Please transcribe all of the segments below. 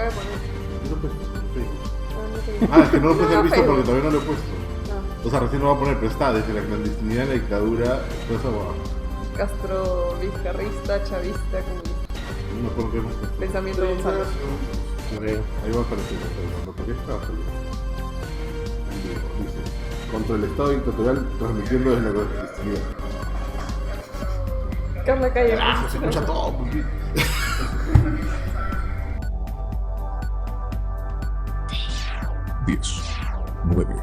voy a poner. Yo lo he puesto, sí. No Es que no lo puedes haber visto Facebook. porque todavía no lo he puesto. No. O sea, recién lo voy a poner, pero está desde la clandestinidad en la dictadura, toda esa huevada. Castro, vizcarrista, chavista, comunista. No puedo creer más. Pensamiento Gonzalo. Ahí va a aparecer, cuando aparezca va a salir. Dice, contra el Estado dictatorial transmitiendo desde la clandestinidad. Carla Calle. Se escucha todo, pupi. 10, 9,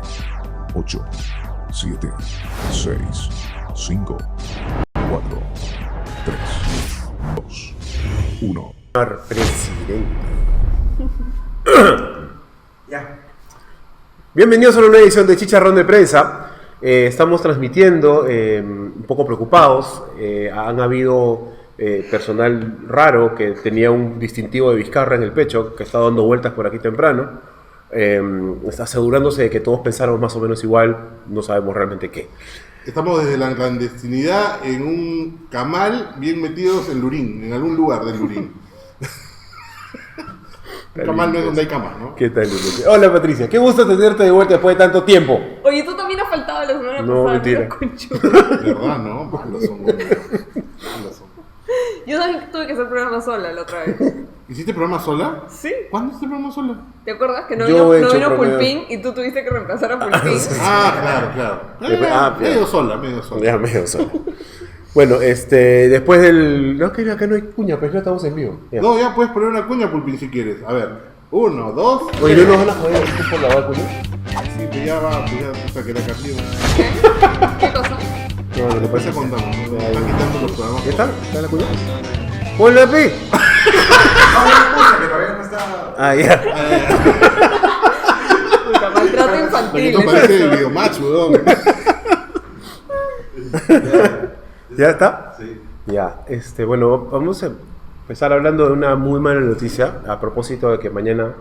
8, 7, 6, 5, 4, 3, 2, 1. Señor presidente. Ya. Bienvenidos a una nueva edición de Chicharrón de Prensa. Estamos transmitiendo, un poco preocupados. Han habido personal raro que tenía un distintivo de Vizcarra en el pecho, que está dando vueltas por aquí temprano. Está asegurándose de que todos pensáramos más o menos igual, no sabemos realmente qué. Estamos desde la clandestinidad en un camal bien metidos en Lurín, en algún lugar del Lurín. Un camal no es donde hay camas, ¿no? ¿Qué tal? Hola Patricia, qué gusto tenerte de vuelta después de tanto tiempo. Oye, tú también has faltado la semana No, pasada. mentira. Conchudo. De verdad, ¿no? Malos son, güey. Malos son. Yo también tuve que hacer programa sola la otra vez. ¿Hiciste programa sola? ¿Sí? ¿Cuándo hiciste programa sola? ¿Te acuerdas que no Yo vino, he no hecho vino promedio. Pulpín y tú tuviste que reemplazar a Pulpín? Claro. Medio sola, medio sola. Ya medio solo. Bueno, después del... No, que acá no hay cuña, pero ya estamos en vivo. Ya. No, ya puedes poner una cuña, Pulpín, si quieres. A ver, 1, 2, Oye, ¿no nos van a joder aquí por lavar cuña? Sí, pero ya va, pues ya puta que la cambió. ¿Qué cosa? No, no le Después pasa. te contamos, ¿no? Están quitando los programas. ¿Ya está? ¿Está la cuña? ¡Hola, P! Ah, ya. Puta, maltrato infantil. Esto es parece eso. el videomatch, weón. ¿Ya está? Sí. Ya, bueno, vamos a empezar hablando de una muy mala noticia a propósito de que mañana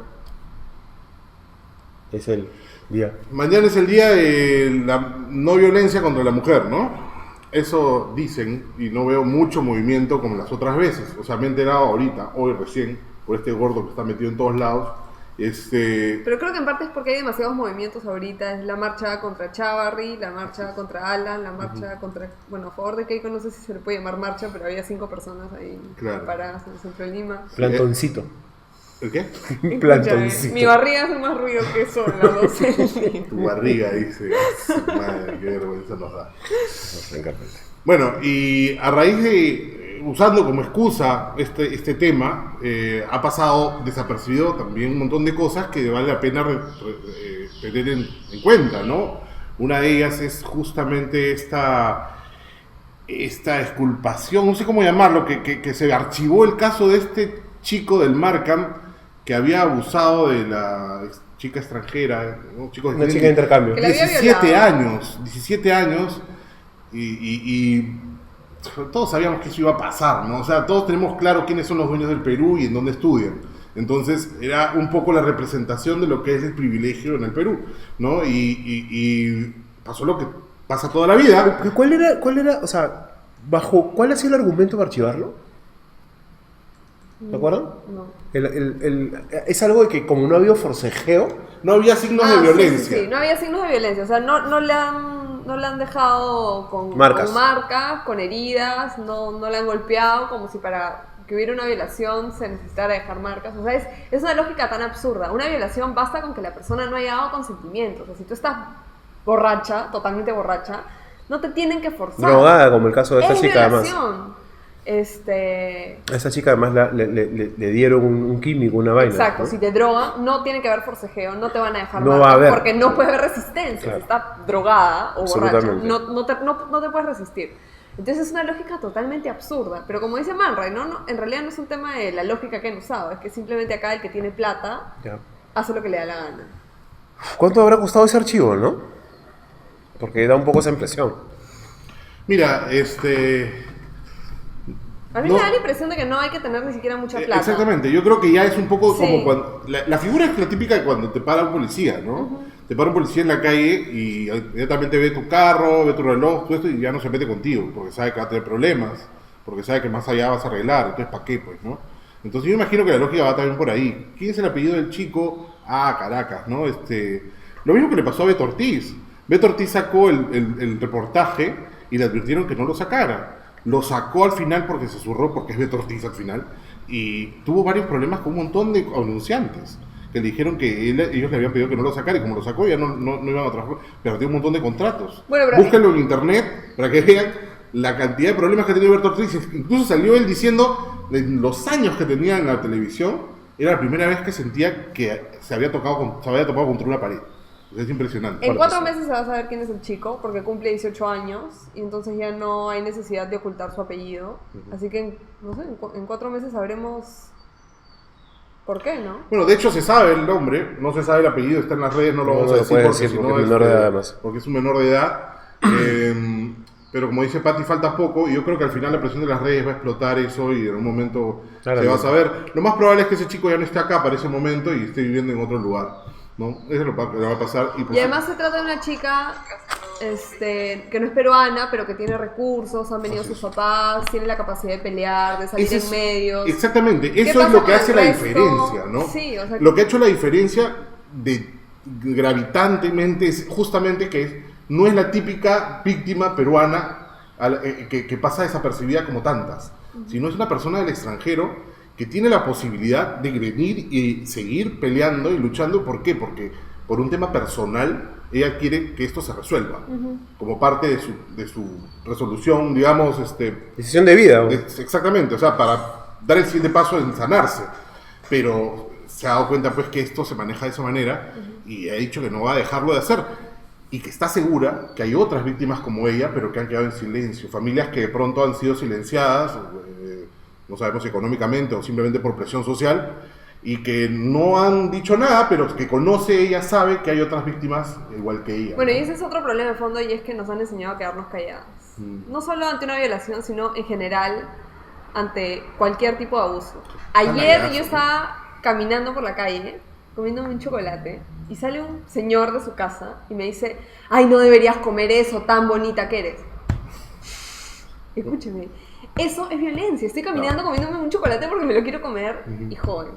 es el día. Mañana es el día de la no violencia contra la mujer, ¿no? Eso dicen, y no veo mucho movimiento como las otras veces. O sea, me he enterado ahorita, hoy recién, por este gordo que está metido en todos lados. Pero creo que en parte es porque hay demasiados movimientos ahorita. Es la marcha contra Chávarri, la marcha contra Alan, la marcha contra... Bueno, a favor de Keiko no sé si se le puede llamar marcha, pero había 5 personas ahí Claro. paradas en el centro de Lima. Plantoncito. ¿El qué? Escúchame, Plantoncito. mi barriga hace más ruido que eso en las 12 del día. Tu barriga, dice. Madre, qué vergüenza nos da. Francamente. Bueno, y a raíz de, usando como excusa este tema, ha pasado desapercibido también un montón de cosas que vale la pena tener en cuenta, ¿no? Una de ellas es justamente esta exculpación, no sé cómo llamarlo, que se archivó el caso de este chico del Markham que había abusado de la chica extranjera, ¿no? Una chica de intercambio. Que la había 17 años, y todos sabíamos que eso iba a pasar, ¿no? O sea, todos tenemos claro quiénes son los dueños del Perú y en dónde estudian. Entonces, era un poco la representación de lo que es el privilegio en el Perú, ¿no? Y pasó lo que pasa toda la vida. ¿Cuál era, o sea, cuál ha sido el argumento para archivarlo? ¿Te acuerdan? No. Es algo de que como no ha habido forcejeo, No había signos de Sí, violencia. sí, no había signos de violencia. O sea, no le han dejado con Marcas. con heridas, no le han golpeado, como si para que hubiera una violación se necesitara dejar marcas. O sea, es una lógica tan absurda. Una violación basta con que la persona no haya dado consentimiento. O sea, si tú estás borracha, totalmente borracha, no te tienen que forzar. drogada, como el caso de esta Es chica además. violación. A esa chica además le dieron un químico, una vaina. Exacto, ¿no? si te drogan, no tiene que haber forcejeo, no te van a dejar No marcas, va a haber. porque no puede haber resistencia. Claro. Si estás drogada o borracha, Absolutamente. no te puedes resistir. Entonces es una lógica totalmente absurda. Pero como dice Man Ray, en realidad no es un tema de la lógica que han usado, es que simplemente acá el que tiene plata Ya. hace lo que le da la gana. ¿Cuánto habrá costado ese archivo, no? Porque da un poco esa impresión. Mira, A mí No. me da la impresión de que no hay que tener ni siquiera mucha plata. exactamente, yo creo que ya es un poco Sí. como cuando... La figura es la típica de cuando te para un policía, ¿no? Te para un policía en la calle y inmediatamente ve tu carro, ve tu reloj, todo esto y ya no se mete contigo, porque sabe que va a tener problemas, porque sabe que más allá vas a arreglar, entonces ¿para qué, pues, no? Entonces yo imagino que la lógica va también por ahí. ¿Quién es el apellido del chico? Ah, Caracas, ¿no? Lo mismo que le pasó a Beto Ortiz. Beto Ortiz sacó el reportaje y le advirtieron que no lo sacara. Lo sacó al final porque se zurró, porque es Beto Ortiz al final, y tuvo varios problemas con un montón de anunciantes que le dijeron que ellos le habían pedido que no lo sacara, y como lo sacó ya no iban a trabajar, perdió un montón de contratos. Bueno, pero búsquenlo en internet para que vean la cantidad de problemas que ha tenido Beto Ortiz. Incluso salió él diciendo, en los años que tenía en la televisión, era la primera vez que sentía que se había topado contra una pared. Es impresionante. En 4 meses se va a saber quién es el chico, porque cumple 18 años, y entonces ya no hay necesidad de ocultar su apellido. Así que, no sé, en 4 meses sabremos por qué, ¿no? Bueno, de hecho se sabe el nombre, no se sabe el apellido, está en las redes, no lo vamos a decir porque si no es menor de edad además. Porque es un menor de edad. Pero como dice Patti, falta poco, y yo creo que al final la presión de las redes va a explotar eso y en un momento se va a saber. Lo más probable es que ese chico ya no esté acá para ese momento y esté viviendo en otro lugar, ¿no? Eso es lo que va a pasar. Y además se trata de una chica que no es peruana, pero que tiene recursos, han venido sus papás, tiene la capacidad de pelear, de salir en medios. Exactamente, eso es lo que hace la diferencia, ¿no? Sí, o sea, lo que ha hecho la diferencia gravitantemente es justamente que no es la típica víctima peruana que pasa desapercibida como tantas, sino es una persona del extranjero que tiene la posibilidad de venir y seguir peleando y luchando. ¿Por qué? Porque por un tema personal ella quiere que esto se resuelva, como parte de su resolución, digamos, decisión de vida. Exactamente, o sea, para dar el siguiente paso en sanarse, pero se ha dado cuenta pues que esto se maneja de esa manera y ha dicho que no va a dejarlo de hacer. Y que está segura que hay otras víctimas como ella, pero que han quedado en silencio. Familias que de pronto han sido silenciadas, no sabemos si económicamente o simplemente por presión social, y que no han dicho nada, pero que conoce, ella sabe que hay otras víctimas igual que ella. Bueno, ¿no? y ese es otro problema de fondo, y es que nos han enseñado a quedarnos calladas. No solo ante una violación, sino en general ante cualquier tipo de abuso. Ayer yo estaba caminando por la calle, comiéndome un chocolate, y sale un señor de su casa y me dice: ay, no deberías comer eso, tan bonita que eres. Escúcheme, eso es violencia. Estoy caminando comiéndome un chocolate porque me lo quiero comer y joden.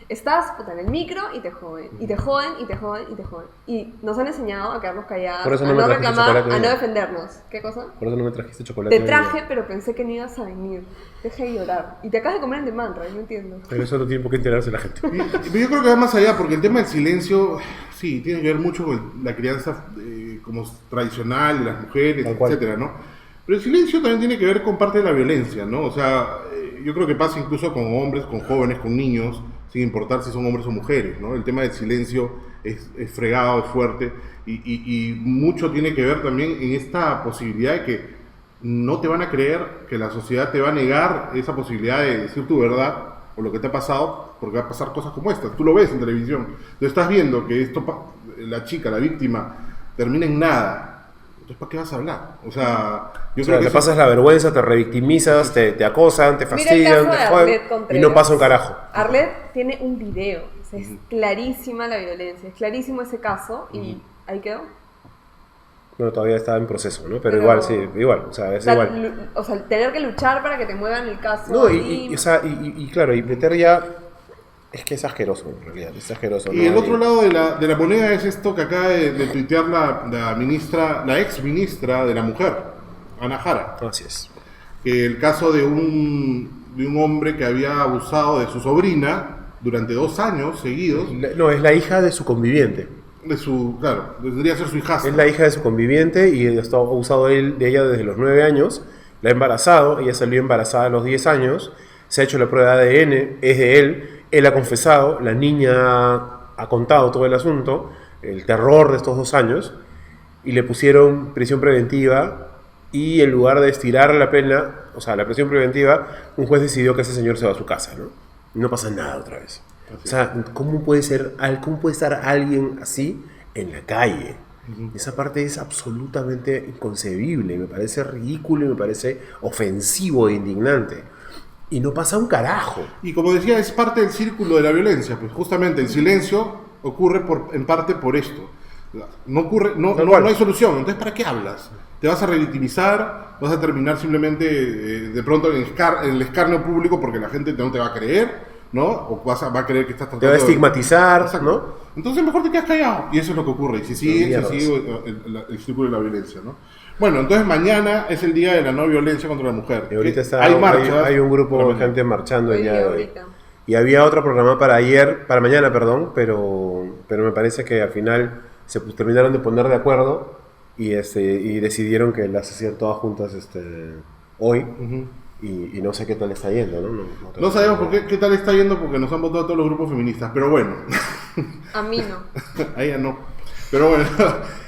Estás en el micro y te joden, y te joden, y te joden, y te joden. Y nos han enseñado a quedarnos calladas, Por eso a no no me trajiste reclamar, chocolate a no hoy. defendernos. ¿Qué cosa? Por eso no me trajiste chocolate. Te traje, pero pensé que no ibas a venir. Deja de llorar. Y te acabas de comer en The Mantra, no entiendo. Pero eso no tiene por qué enterarse la gente. Y yo creo que va más allá, porque el tema del silencio, sí, tiene que ver mucho con la crianza como tradicional de las mujeres, Tal cual. etcétera, ¿no? Pero el silencio también tiene que ver con parte de la violencia, ¿no? O sea, yo creo que pasa incluso con hombres, con jóvenes, con niños, sin importar si son hombres o mujeres, ¿no? El tema del silencio es fregado, es fuerte, y mucho tiene que ver también en esta posibilidad de que no te van a creer, que la sociedad te va a negar esa posibilidad de decir tu verdad o lo que te ha pasado, porque va a pasar cosas como estas. Tú lo ves en televisión, tú estás viendo que la chica, la víctima, termina en nada. Entonces, ¿para qué vas a hablar? O sea, yo creo que te eso- pasas la vergüenza, te revictimizas, te acosan, te Mira el fastidian, caso te de joden Arlet Contreras. y no pasa un carajo. Arlet tiene un video. O sea, es clarísima la violencia, es clarísimo ese caso y ahí quedó. Bueno, todavía está en proceso, ¿no? Pero Pero- igual, sí, igual, o sea, es O sea, igual. o sea, tener que luchar para que te muevan el caso. No, o sea, claro, y meter ya... Es que es asqueroso, en realidad, es asqueroso. Y ¿no? el otro lado de la moneda es esto que acaba de tuitear la ex ministra de la mujer, Ana Jara, Así es. que el caso de un hombre que había abusado de su sobrina durante 2 años seguidos, No, es la hija de su conviviente. claro, tendría que ser su hijastra. Es la hija de su conviviente y ha abusado de ella desde los 9 años. La ha embarazado, ella salió embarazada a los 10 años. Se ha hecho la prueba de ADN, es de él ha confesado, la niña ha contado todo el asunto, el terror de estos 2 años, y le pusieron prisión preventiva, y en lugar de estirar la pena, o sea, la prisión preventiva, un juez decidió que ese señor se va a su casa, ¿no? Y no pasa nada otra vez. O sea, ¿cómo puede estar alguien así en la calle? Esa parte es absolutamente inconcebible, me parece ridículo y me parece ofensivo e indignante. Y no pasa un carajo. Y como decía, es parte del círculo de la violencia, pues justamente el silencio ocurre en parte por esto. No hay solución, entonces ¿para qué hablas? Te vas a revictimizar, vas a terminar simplemente de pronto en el escarnio público porque la gente no te va a creer, ¿no? O va a creer que estás tratando Te va a estigmatizar, Exacto. ¿no? Entonces mejor te quedas callado. Y eso es lo que ocurre. Y si sigue Mierdas. el círculo de la violencia, ¿no? Bueno, entonces mañana es el día de la no violencia contra la mujer. Y ahorita hay un grupo de gente marchando el Hoy día día, de hoy. ahorita. Y había otro programa para mañana, perdón, pero me parece que al final terminaron de poner de acuerdo y decidieron que las hacían todas juntas hoy. Ujú. Y no sé qué tal está yendo, ¿no? No sabemos qué tal está yendo porque nos han votado todos los grupos feministas, pero bueno, A mí no. a ella no. Pero bueno,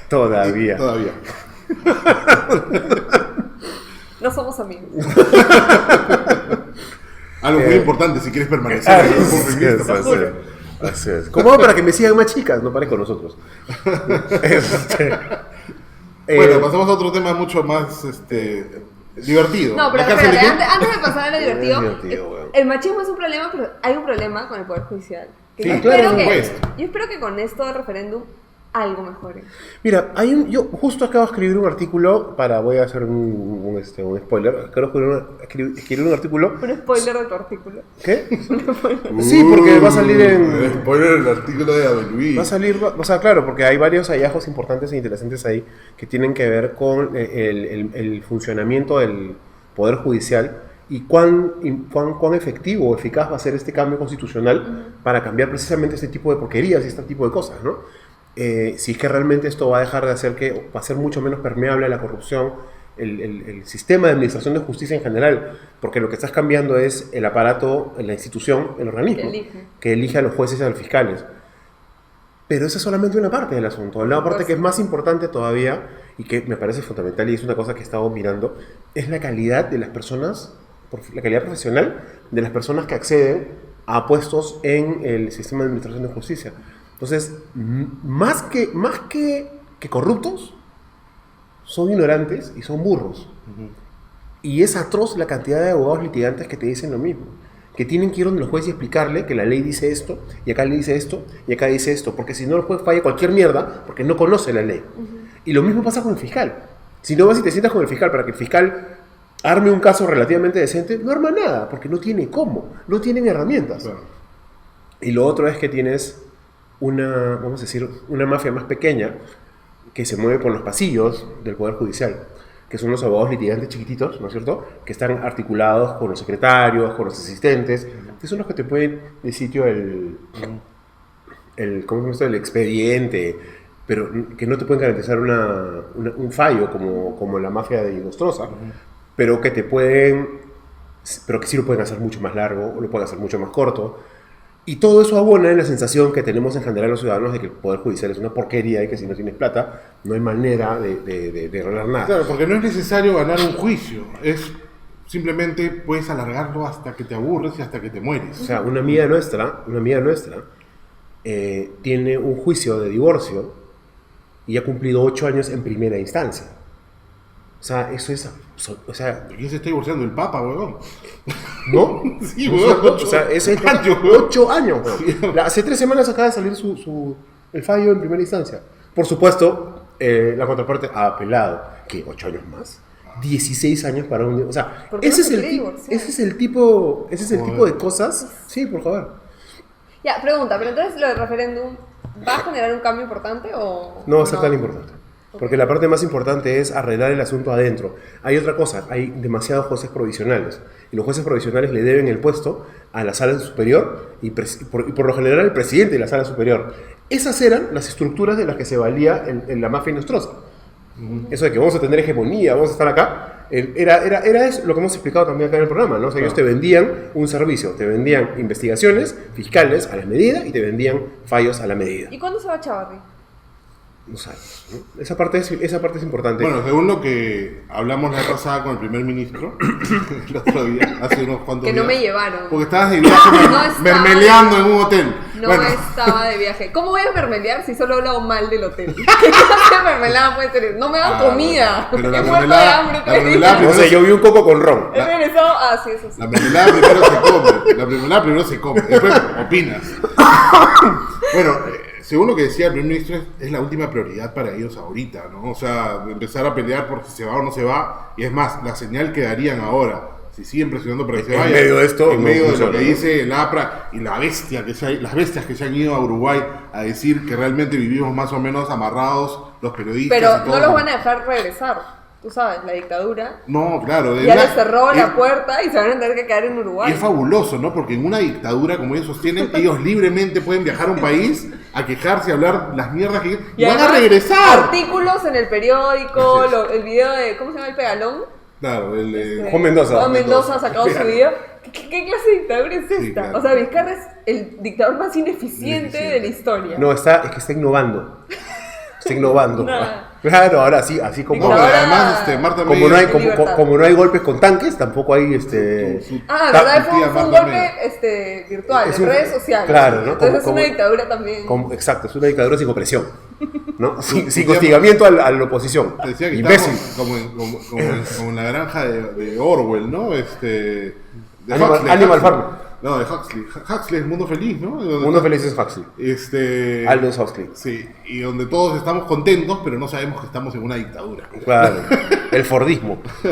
Todavía. todavía. No somos amigos. Algo muy importante si quieres permanecer en el grupo feminista. Así es. Así es. ¿Cómo hago para que me sigan más chicas? No pares con nosotros. Bueno, pasamos a otro tema mucho más divertido. No, pero La cárcel espérate, de qué? antes de pasar a lo divertido, divertido, weón. el machismo es un problema, pero hay un problema con el Poder Judicial. Que Sí, yo claro, espero por que- supuesto. Yo espero que con esto del referéndum algo mejore. Mira, yo justo acabo de escribir un artículo voy a hacer un spoiler. Acabo de escribir un artículo. Un spoiler de tu artículo. ¿Qué? Sí, porque va a salir en... Spoiler el artículo de Abel Luis. Va a salir, o sea, claro, porque hay varios hallazgos importantes e interesantes ahí que tienen que ver con el funcionamiento del Poder Judicial y cuán efectivo o eficaz va a ser este cambio constitucional para cambiar precisamente este tipo de porquerías y este tipo de cosas, ¿no? Si es que realmente esto va a dejar de hacer va a ser mucho menos permeable a la corrupción, el sistema de administración de justicia en general, porque lo que estás cambiando es el aparato, la institución, el organismo, que elige a los jueces y a los fiscales. Pero esa es solamente una parte del asunto. La parte que es más importante todavía y que me parece fundamental y es una cosa que he estado mirando, es la calidad de las personas, la calidad profesional de las personas que acceden a puestos en el sistema de administración de justicia. Entonces, más que corruptos, son ignorantes y son burros. Y es atroz la cantidad de abogados litigantes que te dicen lo mismo. Que tienen que ir donde el juez y explicarle que la ley dice esto, y acá le dice esto, y acá dice esto. Porque si no, el juez falla cualquier mierda porque no conoce la ley. Y lo mismo pasa con el fiscal. Si no vas y te sientas con el fiscal para que el fiscal arme un caso relativamente decente, no arma nada, porque no tiene cómo, no tienen herramientas. Claro. Y lo otro es que tienes vamos a decir, una mafia más pequeña que se mueve por los pasillos del Poder Judicial, que son los abogados litigantes chiquititos, ¿no es cierto?, que están articulados con los secretarios, con los asistentes, que son los que te pueden de sitio ¿cómo se llama esto? El expediente, pero que no te pueden garantizar un fallo como la mafia de Nostroza, pero que sí lo pueden hacer mucho más largo, o lo pueden hacer mucho más corto. Y todo eso abona en la sensación que tenemos en general los ciudadanos de que el Poder Judicial es una porquería y que si no tienes plata no hay manera de arreglar nada. Claro, porque no es necesario ganar un juicio. Es simplemente puedes alargarlo hasta que te aburres y hasta que te mueres. O sea, una amiga nuestra tiene un juicio de divorcio y ha cumplido 8 años en primera instancia. O sea, eso es... O sea, ¿De quién se está divorciando? ¿El Papa, huevón? ¿no? Sí, ¿No es weón, cierto? O sea, es 8 años. Weón. Sí. Hace 3 semanas acaba de salir el fallo en primera instancia. Por supuesto, la contraparte ha apelado. ¿Qué? ¿8 años más? 16 años para un... O sea, ¿Por qué no ese se es quiere divorciar? el tipo de cosas... Sí, por favor. Ya, pregunta, pero entonces lo del referéndum, ¿va a generar un cambio importante o...? No va a ser tan importante. Porque la parte más importante es arreglar el asunto adentro. Hay otra cosa, hay demasiados jueces provisionales. Y los jueces provisionales le deben el puesto a la sala superior y por lo general el presidente de la sala superior. Esas eran las estructuras de las que se valía en la mafia nostrosa. Eso de que vamos a tener hegemonía, vamos a estar acá, era eso lo que hemos explicado también acá en el programa, ¿no? O sea, ellos te vendían un servicio, te vendían investigaciones fiscales a la medida y te vendían fallos a la medida. ¿Y cuándo se va Chavarri? No sabes, ¿no? Esa parte es importante. Bueno, según lo que hablamos la vez pasada con el primer ministro, el otro día, hace unos cuantos Que días. no me llevaron. Porque estabas de viaje No estaba. mermeleando en un hotel. No Bueno, estaba de viaje. ¿Cómo voy a mermelear si solo he hablado mal del hotel? ¿Qué clase de mermelada puede ser? No me dan comida. pero la He muerto de mermelada- hambre la 3 mermelada días. No sé, yo vi un coco con ron. He regresado. Ah, sí, eso sí. la mermelada primero se come. La mermelada primero se come. Después opinas. Bueno, según lo que decía el primer ministro, es la última prioridad para ellos ahorita, ¿no? O sea, empezar a pelear por si se va o no se va. Y es más, la señal que darían ahora si siguen presionando para que se En vaya, medio de esto, en no medio de lo funciona, que ¿no? dice el APRA y las bestias que se han ido a Uruguay a decir que realmente vivimos más o menos amarrados los periodistas. Pero y no todos. los van a dejar regresar. Tú sabes, la dictadura No, claro. ya les cerró la puerta y se van a tener que quedar en Y Uruguay. es fabuloso, ¿no? Porque en una dictadura, como ellos sostienen, ellos libremente pueden viajar a un país a quejarse, a hablar las mierdas que Y van a además, regresar. Artículos en el periódico, Así es. el video de, ¿cómo se llama? El pegalón. Claro, Juan Mendoza. Juan Mendoza ha sacado su Vean. video. ¿Qué clase de dictadura es esta? Sí, claro. O sea, Vizcarra es el dictador más ineficiente de la historia. No, es que está innovando. Está innovando. Nah. Claro, ahora sí, así como... No, pero Ahora- además, Marta Como no, hay, Meyer- como no hay golpes con tanques, tampoco hay su Ah, tía ¿verdad? Fue un Marta golpe Meyer. virtual, Es en un- redes sociales. claro, ¿no? Entonces es Como- una dictadura también. exacto, es una dictadura sin opresión. ¿No? Sin tu tía- hostigamiento a la oposición. Te decía que Imbécil. estábamos como en la granja de Orwell, ¿no? De Animal Farm. No, de Huxley. Huxley es Mundo Feliz, ¿no? Mundo feliz es Huxley. Aldous Huxley. Sí, y donde todos estamos contentos, pero no sabemos que estamos en una dictadura. Claro. El Fordismo. Yo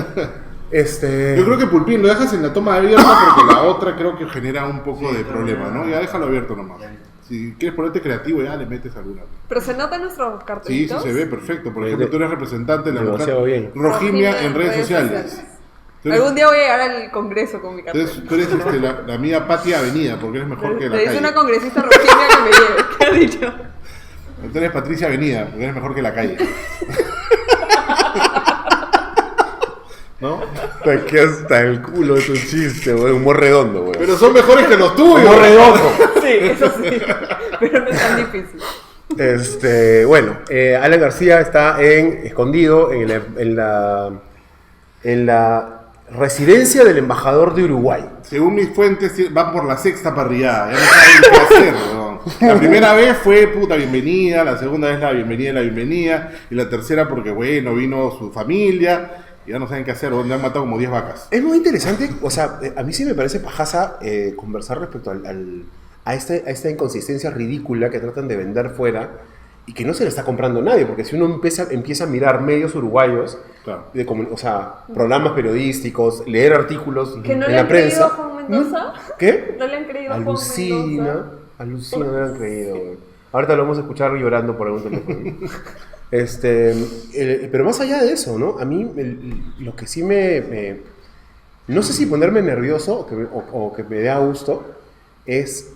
creo que Pulpín lo dejas en la toma abierta porque la otra creo que genera un poco de problema, ¿no? Ya déjalo abierto nomás. Si quieres ponerte creativo, ya le metes alguna. Pero se nota en nuestros Sí, cartelitos. sí se ve perfecto. Por ejemplo, tú eres representante de la Demasiado mujer bien. Rojimia en redes sociales. Tú eres- Algún día voy a llegar al congreso con mi cartel. Tú eres la mía Patia Avenida, porque eres mejor que Le la dice calle. una congresista rojimia que me lleve. ¿Qué ha dicho? Tú eres Patricia Avenida, porque eres mejor que la calle. ¿No? Está que hasta el culo de tu chiste, güey. Humor redondo, güey. Pero son mejores que los tuyos. Humor redondo. Sí, eso sí. Pero no es tan difícil. Bueno, Alan García está escondido en la residencia del embajador de Uruguay. Según mis fuentes, van por la sexta parrillada. Ya no saben qué hacer, ¿no? La primera vez fue puta bienvenida, la segunda vez la bienvenida, y la tercera porque, bueno, vino su familia, y ya no saben qué hacer, le han matado como 10 vacas. Es muy interesante, o sea, a mí sí me parece pajaza conversar respecto a esta inconsistencia ridícula que tratan de vender fuera y que no se le está comprando a nadie, porque si uno empieza a mirar medios uruguayos, Claro. o sea, programas periodísticos, leer artículos ¿Que no en le la han creído prensa... a Juan Mendoza? ¿Qué? ¿No le han creído a Juan Alucina, Mendoza? no le han creído. Güey. Ahorita lo vamos a escuchar llorando por algún teléfono. Pero más allá de eso, ¿no? A mí lo que sí no sé si ponerme nervioso o que me dé a gusto es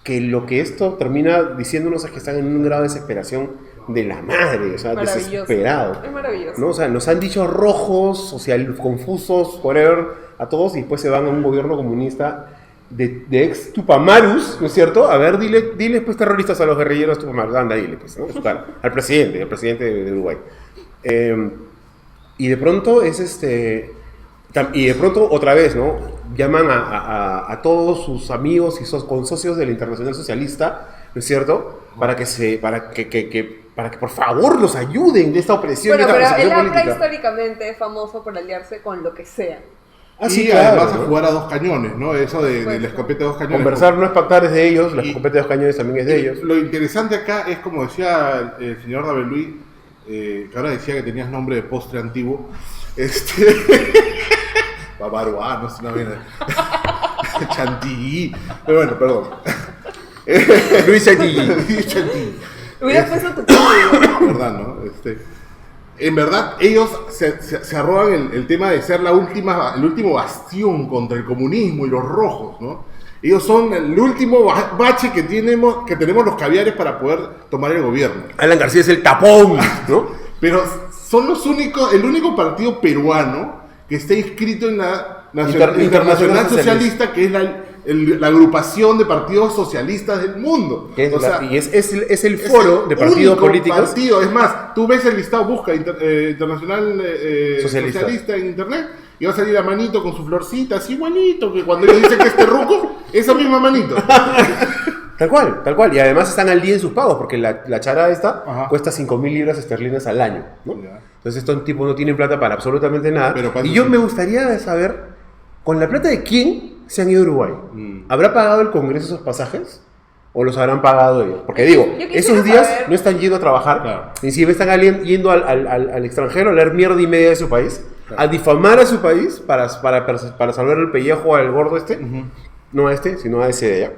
que lo que esto termina diciéndonos es que están en un grado de desesperación de la madre, o sea, Maravilloso. desesperado. Es maravilloso. ¿No? O sea, nos han dicho rojos, confusos, whatever, a todos, y después se van a un gobierno comunista de ex Tupamarus, ¿no es cierto? A ver, dile pues terroristas a los guerrilleros Tupamarus, anda, dile pues, ¿no? Claro, al presidente de Uruguay. Y de pronto y de pronto otra vez, ¿no? Llaman a todos sus amigos y consocios de la Internacional Socialista, ¿no es cierto? Para que por favor los ayuden de esta opresión, Bueno, de esta pero el persecución APRA política. históricamente es famoso por aliarse con lo que sea. Ah, y sí, claro, además ¿no? a jugar a 2 cañones, ¿no? Eso de la escopeta de 2 cañones. Conversar no es pactar, es de ellos, la Y- escopeta de los cañones también es de ellos. Lo interesante acá es, como decía el señor David Luis, que ahora decía que tenías nombre de postre antiguo. Babaruá, no sé, una vaina. Chantilly. Pero bueno, perdón. Luis Chantilly. Chantilly. Hubieras puesto tu código. ¿Verdad, no? En verdad, ellos se arrogan el tema de ser el último bastión contra el comunismo y los rojos, ¿no? Ellos son el último bache que tenemos los caviares para poder tomar el gobierno. Alan García es el tapón, ¿no? Pero son el único partido peruano que está inscrito en la Internacional Internacional Socialista, que es la agrupación de partidos socialistas del mundo. Que es O sea, es el foro de partidos único políticos. partido. Es más, tú ves el listado, busca Internacional Socialista. Socialista en internet y va a salir la manito con su florcita, así igualito, que cuando ellos dicen que es terruco, esa misma manito. Tal cual. Y además están al día en sus pagos, porque la charada esta Ajá. cuesta 5.000 libras esterlinas al año, ¿no? Ya. Entonces estos tipos no tienen plata para absolutamente nada. Pero para Y eso yo sí. me gustaría saber, ¿con la plata de quién se han ido a Uruguay? ¿Habrá pagado el Congreso esos pasajes? ¿O los habrán pagado ellos? Porque digo, Yo quisiera esos días saber- no están yendo a trabajar, Claro. ni siquiera están yendo al extranjero a leer mierda y media de su país. a difamar a su país para salvar el pellejo al gordo este, no a este, sino a ese de allá.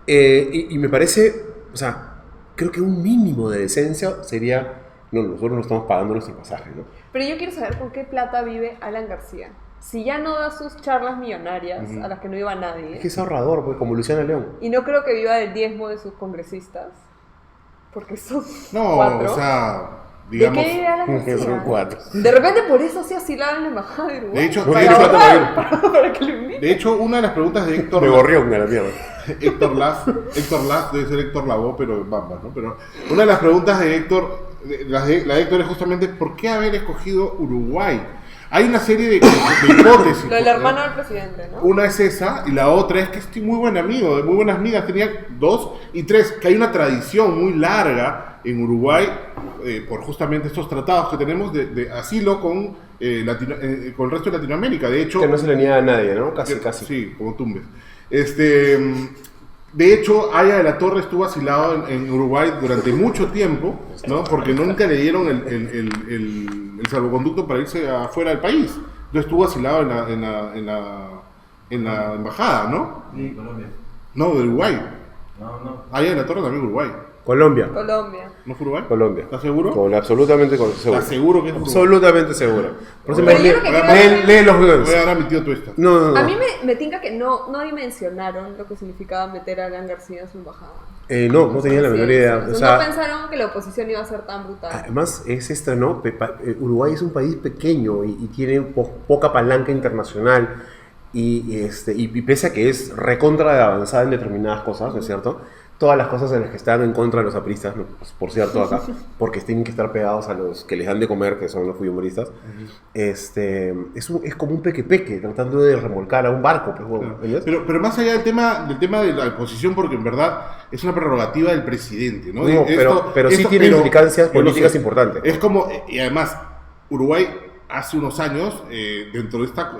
Y me parece, o sea, creo que un mínimo de decencia sería, no, nosotros no estamos pagando nuestro pasaje, ¿no? Pero yo quiero saber con qué plata vive Alan García. Si ya no da sus charlas millonarias a las que no iba nadie. Es que es ahorrador, pues, como Luciana León. Y no creo que viva del diezmo de sus congresistas. Porque son No, 4. o sea, ¿De digamos... qué vive Alan Son García? 4. De repente por eso se asilaba en la embajada de Uruguay. De hecho, No de tiene hecho, plata para ir. para que lo inviten. de hecho, una de las preguntas de Héctor... De gorrión a la mierda. Héctor Lass, debe ser Héctor Lavoe, pero en Bamba, ¿no? Pero una de las preguntas de Héctor, la de Héctor es justamente ¿por qué haber escogido Uruguay? Hay una serie de hipótesis. Lo del hermano del presidente, ¿no? Una es esa, y la otra es que estoy muy buen amigo, de muy buenas amigas, tenía 2 y 3, que hay una tradición muy larga en Uruguay, por justamente estos tratados que tenemos de asilo con el resto de Latinoamérica. De hecho, Que no se le niega a nadie, ¿no? Casi. Sí, como Tumbes. De hecho, Aya de la Torre estuvo asilado en Uruguay durante mucho tiempo, ¿no? Porque nunca le dieron el salvoconducto para irse afuera del país. Entonces estuvo asilado en la embajada, ¿no? De Colombia. No, de Uruguay. No. Aya de la Torre también Uruguay. Colombia. ¿No fue Uruguay? Colombia. ¿Estás seguro? Absolutamente seguro. ¿Estás seguro que es Uruguay? Absolutamente seguro. Por eso Pero yo lo que quiero saber- lee los guiones. Voy a dar a mi tío Tuesta. No. A mí me tinca que no dimensionaron lo que significaba meter a Alan García en su embajada. No tenía la menor idea. Sí, O sea, no pensaron que la oposición iba a ser tan brutal. además es esta, ¿no? Uruguay es un país pequeño y tiene poca palanca internacional y pese a que es recontra de avanzada en determinadas cosas, ¿no es cierto? Todas las cosas en las que están en contra de los apristas, ¿no? Pues, por cierto, acá, porque tienen que estar pegados a los que les dan de comer, que son los fujimoristas, es como un peque tratando de remolcar a un barco, pues, bueno, ¿entiendes? Pero más allá del tema de la oposición, porque en verdad es una prerrogativa del presidente, ¿no? No, pero sí tiene implicancias yo lo políticas sé. importantes. Es como, y además, Uruguay hace unos años, dentro de esta,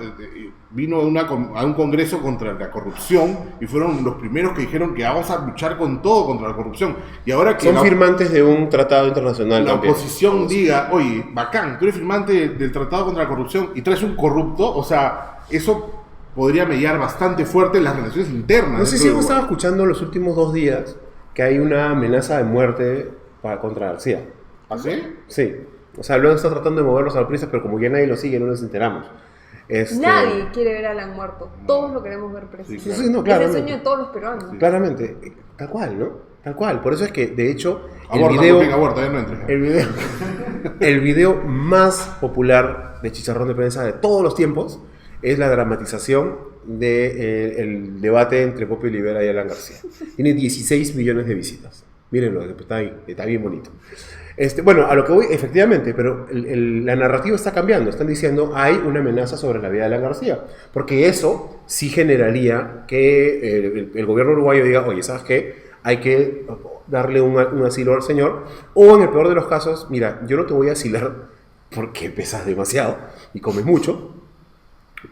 vino a un congreso contra la corrupción y fueron los primeros que dijeron que vamos a luchar con todo contra la corrupción. Y ahora que Son firmantes de un tratado internacional la también. oposición diga, oye, bacán, tú eres firmante del tratado contra la corrupción y traes un corrupto, o sea, eso podría mediar bastante fuerte en las relaciones internas. No sé dentro si de hemos Uruguay. estado escuchando los últimos 2 días que hay una amenaza de muerte contra García. ¿Ah, sí? Sí. O sea, luego está tratando de mover los alpristas, pero como ya nadie lo sigue, no nos enteramos. Nadie quiere ver a Alan muerto. Todos lo queremos ver preso. Sí, Sí, no, Es claro. el sueño de todos los peruanos. Claramente. Tal cual, ¿no? Tal cual. Por eso es que, de hecho, Aborta, venga, aborta, ya no entres. el video más popular de Chicharrón de Prensa de todos los tiempos es la dramatización del debate entre Poppy Olivera y Alan García. Tiene 16 millones de visitas. Mírenlo, está ahí, está bien bonito. Bueno, a lo que voy, efectivamente, pero la narrativa está cambiando. Están diciendo hay una amenaza sobre la vida de Alan García. Porque eso sí generaría que el gobierno uruguayo diga, oye, ¿sabes qué? Hay que darle un asilo al señor. O en el peor de los casos, mira, yo no te voy a asilar porque pesas demasiado y comes mucho,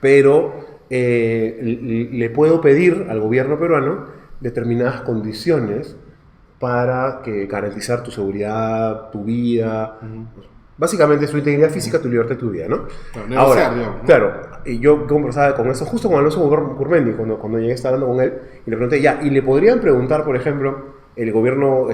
pero le puedo pedir al gobierno peruano determinadas condiciones para garantizar tu seguridad, tu vida, básicamente su integridad física, tu libertad y tu vida, ¿no? Claro, negociar, digamos, ¿no? Claro, y yo conversaba con eso justo con Alonso Gurmendi, cuando llegué a estar hablando con él, y le pregunté, ya, y le podrían preguntar, por ejemplo, el gobierno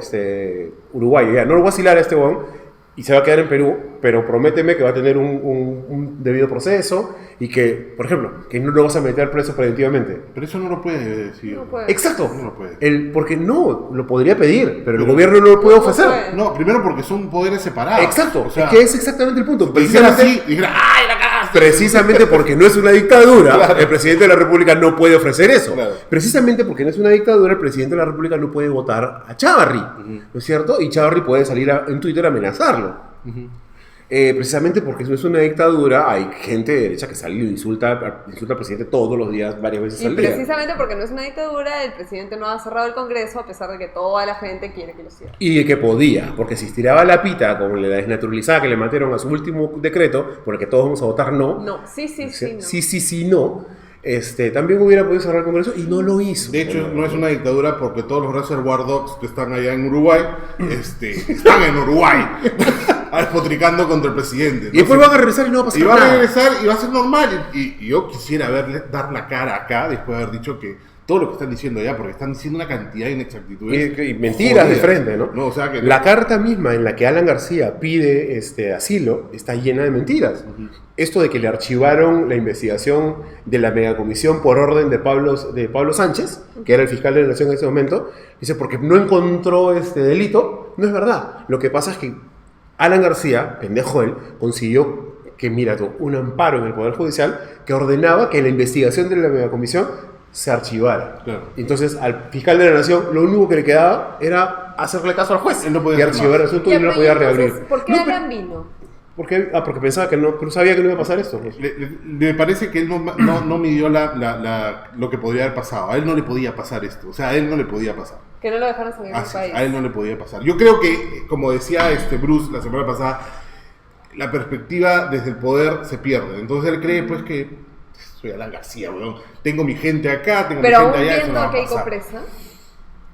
uruguayo, ya, no lo voy a asilar a este huevón, y se va a quedar en Perú, pero prométeme que va a tener un debido proceso y que, por ejemplo, que no lo vas a meter preso preventivamente. Pero eso no lo puede decir. No puede. Exacto. No lo puede. Porque no, lo podría pedir, pero el gobierno no lo puede No ofrecer. puede. No, primero porque son poderes separados. Exacto, O sea, es que es exactamente el punto. si dijera Precisamente, así, dijera, ¡ay, la cagaste! precisamente porque no es una dictadura, Claro. el presidente de la República no puede ofrecer eso. Claro. Precisamente porque no es una dictadura, el presidente de la República no puede votar a Chávarri, ¿no es cierto? Y Chávarri puede salir en Twitter a amenazarlo. Precisamente porque no es una dictadura, hay gente de derecha que sale y insulta al presidente todos los días, varias veces Y al día. precisamente porque no es una dictadura, el presidente no ha cerrado el Congreso a pesar de que toda la gente quiere que lo cierre. Y de que podía, porque si estiraba la pita con la desnaturalizada que le mataron a su último decreto, por el que todos vamos a votar no, No, sí, no, también hubiera podido cerrar el Congreso y no lo hizo. De hecho, no es una dictadura porque todos los Reservoir Dogs que están allá en Uruguay están en Uruguay. despotricando contra el presidente. Y después van a regresar y no va a pasar Y va a nada. regresar y va a ser normal. Y yo quisiera dar la cara acá después de haber dicho que todo lo que están diciendo allá, porque están diciendo una cantidad de inexactitudes. Y mentiras de jodidas. frente, ¿no? O sea que La carta misma en la que Alan García pide asilo está llena de mentiras. Esto de que le archivaron la investigación de la megacomisión por orden de Pablo Sánchez, que era el fiscal de la Nación en ese momento, dice porque no encontró este delito, no es verdad. Lo que pasa es que Alan García, pendejo él, consiguió que, mira tú, un amparo en el Poder Judicial que ordenaba que la investigación de la megacomisión se archivara. Claro. Entonces, al fiscal de la Nación, lo único que le quedaba era hacerle caso al juez. Él no podía y hacer archivar el más. asunto y no lo podía reabrir. ¿Por qué No, Alan vino? porque pensaba que no, pero sabía que no iba a pasar esto. Pues. Me parece que él no midió lo que podría haber pasado. A él no le podía pasar esto. O sea, a él no le podía pasar. Que no lo dejaron salir del Así, país. a él no le podía pasar. Yo creo que, como decía Bruce la semana pasada, la perspectiva desde el poder se pierde. Entonces él cree pues que soy Alan García, weón. Tengo mi gente acá, tengo Pero mi aún gente allá. Eso viendo no va a a Keiko pasar. presa.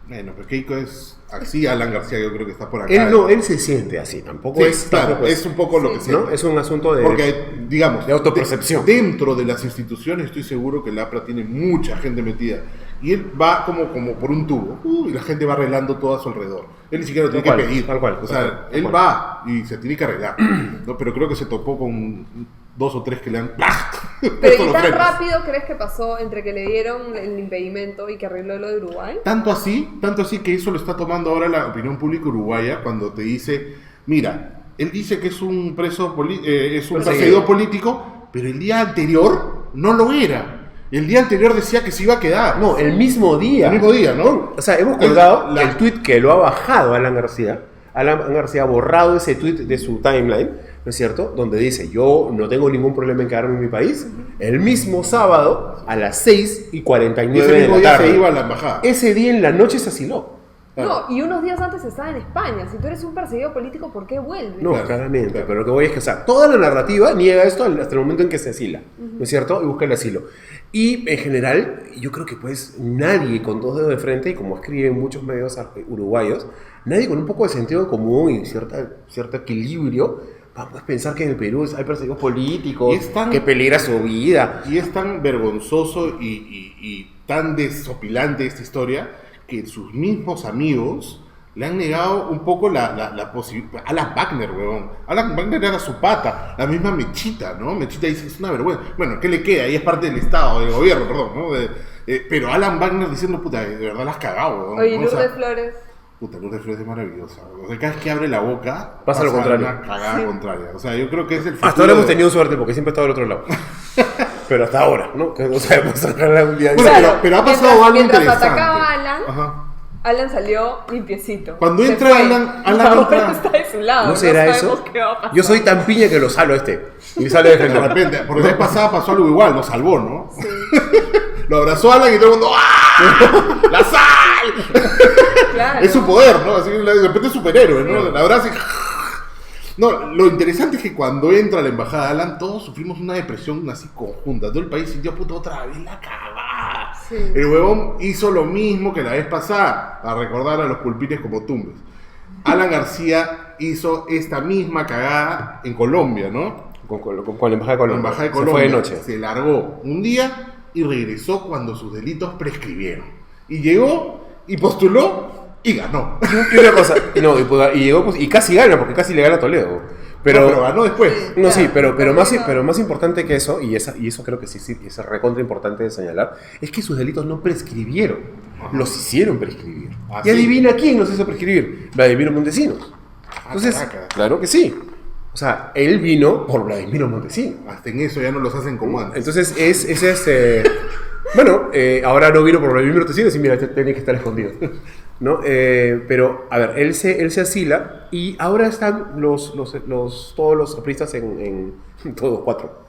Bueno, pero Keiko es así, Alan García yo creo que está por acá. Él se siente así, tampoco Sí, es... claro, tampoco es un poco lo que Sí. sea. ¿no? Es un asunto de... Porque, digamos, de autopercepción. Dentro de las instituciones estoy seguro que el APRA tiene mucha gente metida. Y él va como por un tubo. Y la gente va arreglando todo a su alrededor. Él ni siquiera lo tiene Tal que cual, pedir. tal cual, O tal sea, cual, tal él cual. va y se tiene que arreglar. ¿no? Pero creo que se topó con 2 o 3 que le han... Pero puesto ¿y los tan frenos. rápido crees que pasó entre que le dieron el impedimento y que arregló lo de Uruguay? Tanto así que eso lo está tomando ahora la opinión pública uruguaya cuando te dice, mira, él dice que es un perseguidor político, pero el día anterior no lo era. El día anterior decía que se iba a quedar. No, el mismo día. El mismo día, ¿no? O sea, hemos colgado La- el tweet que lo ha bajado Alan García. Alan García ha borrado ese tweet de su timeline, ¿no es cierto? Donde dice, yo no tengo ningún problema en quedarme en mi país. El mismo sábado, a las 6:49 Y ese de mismo la día tarde. se iba a la embajada. Ese día en la noche se asiló. Claro. No, y unos días antes estaba en España. Si tú eres un perseguido político, ¿por qué vuelves? No, Claro, claramente. claro. Pero lo que voy es que, o sea, toda la narrativa niega esto hasta el momento en que se asila, ¿no es cierto? Y busca el asilo. Y en general, yo creo que pues nadie con 2 dedos de frente, y como escriben muchos medios uruguayos, nadie con un poco de sentido común y cierto equilibrio, va a pensar que en el Perú hay perseguidos políticos, Y es tan- que peligra su vida. Y es tan vergonzoso y tan desopilante esta historia que sus mismos amigos le han negado un poco la posibilidad. Alan Wagner, weón. Alan Wagner era su pata. La misma Mechita, ¿no? Mechita dice, es una vergüenza. Bueno, ¿qué le queda? Ahí es parte del Estado, del gobierno, perdón, ¿no? Pero Alan Wagner diciendo, puta, de verdad la has cagado, weón. Oye, ¿no? O sea, Lourdes Flores. puta, Lourdes Flores es maravillosa. O sea, cada vez que abre la boca, Pasa lo contrario. una cagada Sí. contraria. O sea, yo creo que es el futuro. Hasta ahora hemos de- tenido suerte porque siempre he estado del otro lado. Pero hasta ahora, ¿no? Que no sabemos sacarla un día. Bueno, pero ha pasado algo mientras interesante. atacaba a Alan, Ajá. Alan salió limpiecito. Cuando Se entra fue. Alan Ahora entra- está de su lado. ¿No será sabemos eso? qué va a pasar. Yo soy tan piña que lo salo y sale de De frente. repente, porque la vez pasada pasó algo igual, nos salvó, ¿no? Lo abrazó Alan y todo el mundo ¡ah! ¡La sal! Claro. Es su poder, ¿no? Así, de repente es superhéroe, ¿no? La abraza y... No, lo interesante es que cuando entra a la embajada de Alan, todos sufrimos una depresión así conjunta. Todo el país sintió, puta, otra vez la cagada. Sí. El huevón hizo lo mismo que la vez pasada, para recordar a los pulpines como tumbes. Alan García hizo esta misma cagada en Colombia, ¿no? Con la embajada de La Colombia. embajada de Se Colombia fue de noche. se largó un día y regresó cuando sus delitos prescribieron. Y llegó y postuló y ganó. Y una cosa, y llegó pues, y casi gana, porque casi le gana a Toledo. Pero ganó después. no, sí, pero Claro. más importante que eso, y eso creo que sí es recontra importante de señalar, es que sus delitos no prescribieron, los hicieron prescribir. Ah, Y sí. adivina quién los hizo prescribir, Vladimiro Montesinos. Entonces, caraca. claro que sí. O sea, él vino por Vladimiro Montesinos. Hasta en eso ya no los hacen como antes. Entonces, bueno, ahora no vino por Vladimiro Montesinos y mira, tenía que estar escondido. ¿No? Pero, a ver, él se asila y ahora están todos los apristas en todos 4.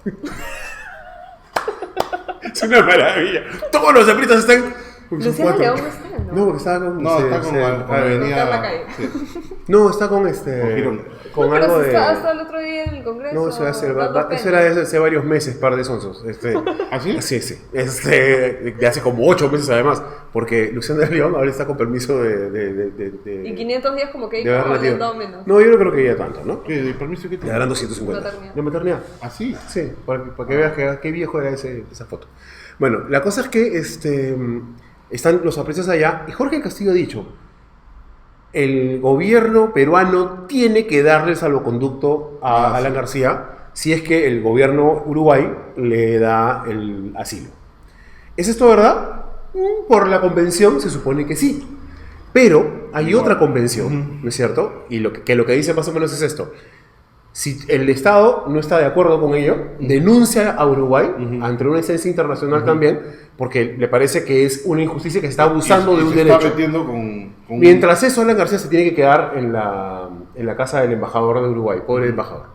Es una maravilla. Todos los apristas están... Luciana León no está, ¿no? No, porque estaba con... No, está con la Está en la avenida. calle. Sí. No, está con Con Girón. con No, pero algo si de... está hasta el otro día en el Congreso. No, eso, dando eso pena. era de hace varios meses, par de sonsos. ¿Ah, sí? Sí, sí. De hace como 8 meses además. Porque Luciano de León ahora está con permiso Y 500 días como que de dijo, haber le han nacido. dado menos. No, yo no creo que haya tanto, ¿no? ¿Qué? ¿De permiso qué te Le darán 250. Maternidad. ¿De maternidad? ¿Ah, sí? Sí, para que veas qué viejo era esa foto. Bueno, la cosa es que están los aprecios allá y Jorge Castillo ha dicho, el gobierno peruano tiene que darle el salvoconducto a Alan García si es que el gobierno Uruguay le da el asilo. ¿Es esto verdad? Por la convención se supone que sí. Pero hay otra convención, ¿no es cierto? Y lo que dice más o menos es esto. Si el Estado no está de acuerdo con ello, denuncia a Uruguay ante una instancia internacional también, porque le parece que es una injusticia que se está abusando de un se derecho. está metiendo con Mientras eso, Alan García se tiene que quedar en la casa del embajador de Uruguay, pobre embajador.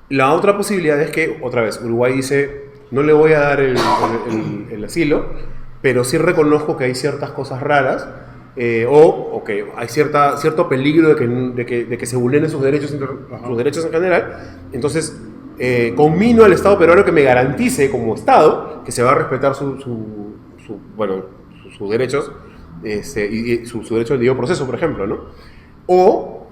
La otra posibilidad es que, otra vez, Uruguay dice, no le voy a dar el asilo, pero sí reconozco que hay ciertas cosas raras, o que hay cierto peligro de que se vulneren sus derechos en general. Entonces, conmino al Estado peruano que me garantice como Estado que se va a respetar sus derechos, y su derecho al debido proceso, por ejemplo, ¿no? O,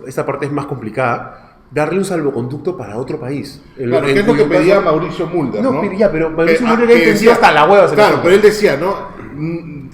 esta parte es más complicada, darle un salvoconducto para otro país. Claro, que es lo que pedía Mauricio Mulder, ¿no? Pero Mauricio Mulder que entendió decía, hasta la hueva. Claro, pero él decía, ¿no?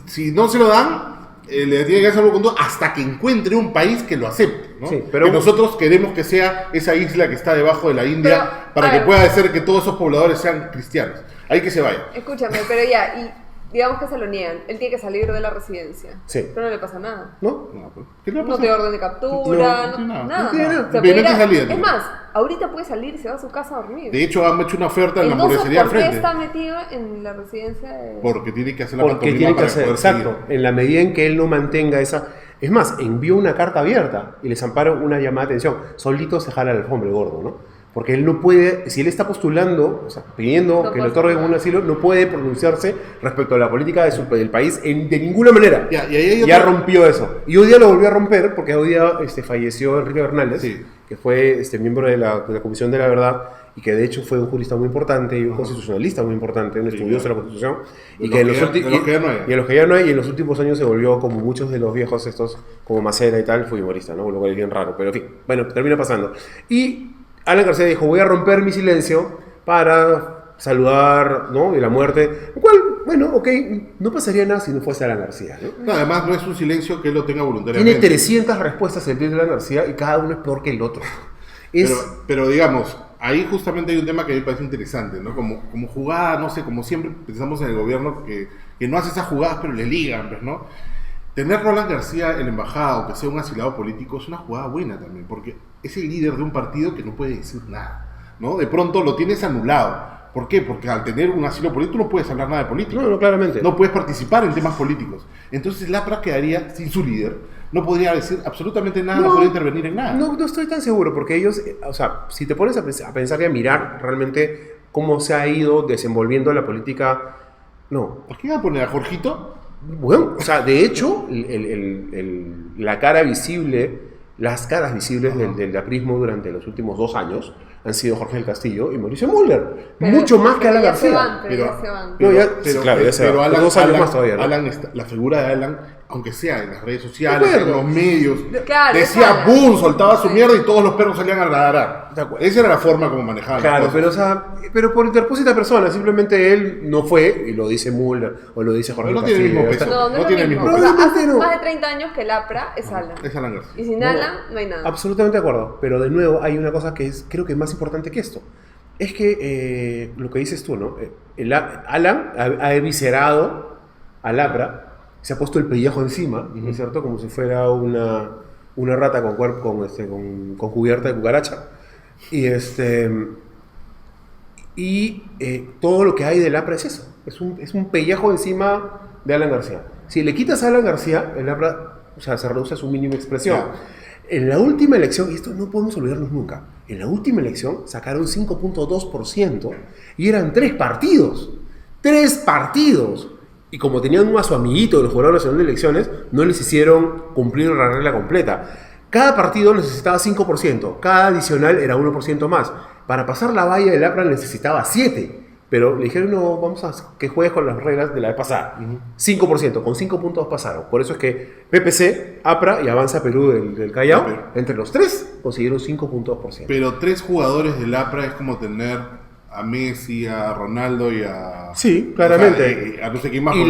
Si no se lo dan, le tiene que dar salvoconducto hasta que encuentre un país que lo acepte, ¿no? Sí, pero que nosotros queremos que sea esa isla que está debajo de la India, Pero, para a que ver. pueda ser que todos esos pobladores sean cristianos. Ahí que se vaya. Escúchame, pero ya, y digamos que se lo niegan. Él tiene que salir de la residencia. Sí. Pero no le pasa nada. ¿No? No, pues, ¿qué le va a No pasar? te orden de captura, No tiene nada. nada. No tiene nada. O sea, Viene puede ir que a- salía, es tío. más, ahorita puede salir y se va a su casa a dormir. De hecho, han hecho una oferta en la Entonces, hamburguesería al ¿por qué frente. está metido en la residencia de... Porque tiene que hacer la Porque pantomima tiene que para hacer, poder exacto, seguir. en la medida en que él no mantenga esa... Es más, envió una carta abierta y les amparó una llamada de atención. Solito se jala el alfombra el gordo, ¿no? Porque él no puede, si él está postulando, o sea, pidiendo No que le puede otorguen hacer un asilo, no puede pronunciarse respecto a la política del país de ninguna manera. Ya, y ahí hay Ya otra- rompió eso. Y hoy día lo volvió a romper porque hoy día falleció Enrique Bernales, Sí. que fue miembro de la Comisión de la Verdad y que de hecho fue un jurista muy importante y un constitucionalista muy importante, un estudioso de la Constitución. Y que de los que ya no hay. y en los que ya no hay, y en los últimos años se volvió, como muchos de los viejos estos, como Macera y tal, fue humorista, ¿no? Lo cual es bien raro, pero en fin, bueno, termina pasando. Y Alan García dijo, voy a romper mi silencio para saludar, ¿no? De la muerte, lo cual, bueno, ok, no pasaría nada si no fuese Alan García, ¿no? No, además, no es un silencio que él lo tenga voluntariamente. Tiene 300 respuestas el tweet de Alan García y cada uno es peor que el otro. Es... Pero digamos, ahí justamente hay un tema que a mí me parece interesante, ¿no? Como jugada, no sé, como siempre pensamos en el gobierno que no hace esas jugadas, pero le ligan, pues, ¿no? Tener Roland García en la embajada, o que sea un asilado político, es una jugada buena también, porque es el líder de un partido que no puede decir nada, ¿no? De pronto lo tienes anulado. ¿Por qué? Porque al tener un asilo político no puedes hablar nada de política. No, claramente. No puedes participar en temas políticos. Entonces Lapra quedaría sin su líder. No podría decir absolutamente nada, no podría intervenir en nada. No estoy tan seguro, porque ellos, o sea, si te pones a pensar y a mirar realmente cómo se ha ido desenvolviendo la política, no. ¿Por qué iba a poner a Jorgito? Bueno, o sea, de hecho, la cara visible, las caras visibles del aprismo durante los últimos 2 años han sido Jorge del Castillo y Mauricio Müller. Pero- Mucho más que pero Alan ya se García. van, pero ya se van. No, ya- sí, claro, ya se va. Alan, 2 años Alan- más todavía, ¿no? Alan la figura de Alan, aunque sea en las redes sociales, De en acuerdo. los medios, Claro, decía Alan. boom, soltaba su Sí. mierda y todos los perros salían a ladrar. De acuerdo. Esa era la forma como manejaban las Claro, cosas. pero, o sea, pero por interpósita persona, simplemente él no fue, y lo dice Müller, o lo dice Jorge Pero no del tiene el Castillo. mismo peso. No, no, No es tiene lo el mismo. mismo O sea, peso. hace No. más de 30 años que Lapra es Alan. Es Alan García. Y sin Alan no hay nada. Absolutamente de acuerdo, pero de nuevo hay una cosa que es, creo que es más importante que esto. Es que lo que dices tú, ¿no? Alan ha eviscerado a Lapra, se ha puesto el pellejo encima, ¿no es cierto? Como si fuera una rata con cubierta de cucaracha. Y todo lo que hay de Lapra es eso, es un pellejo encima de Alan García. Si le quitas a Alan García, el Lapra, o sea, se reduce a su mínima expresión. Ya. En la última elección, y esto no podemos olvidarnos nunca, en la última elección sacaron 5.2% y eran 3 partidos. 3 partidos. Y como tenían a su amiguito del Jurado Nacional de Elecciones, no les hicieron cumplir la regla completa. Cada partido necesitaba 5%, cada adicional era 1% más. Para pasar la valla del APRA necesitaba 7%. Pero le dijeron, no, vamos a que juegues con las reglas de la vez pasada. 5%, con 5 puntos pasaron. Por eso es que PPC, APRA y Avanza Perú del Callao, entre los tres, consiguieron 5.2%. Pero 3 jugadores del APRA es como tener a Messi, a Ronaldo y a... Sí, claramente. O sea, a no sé quién más. Y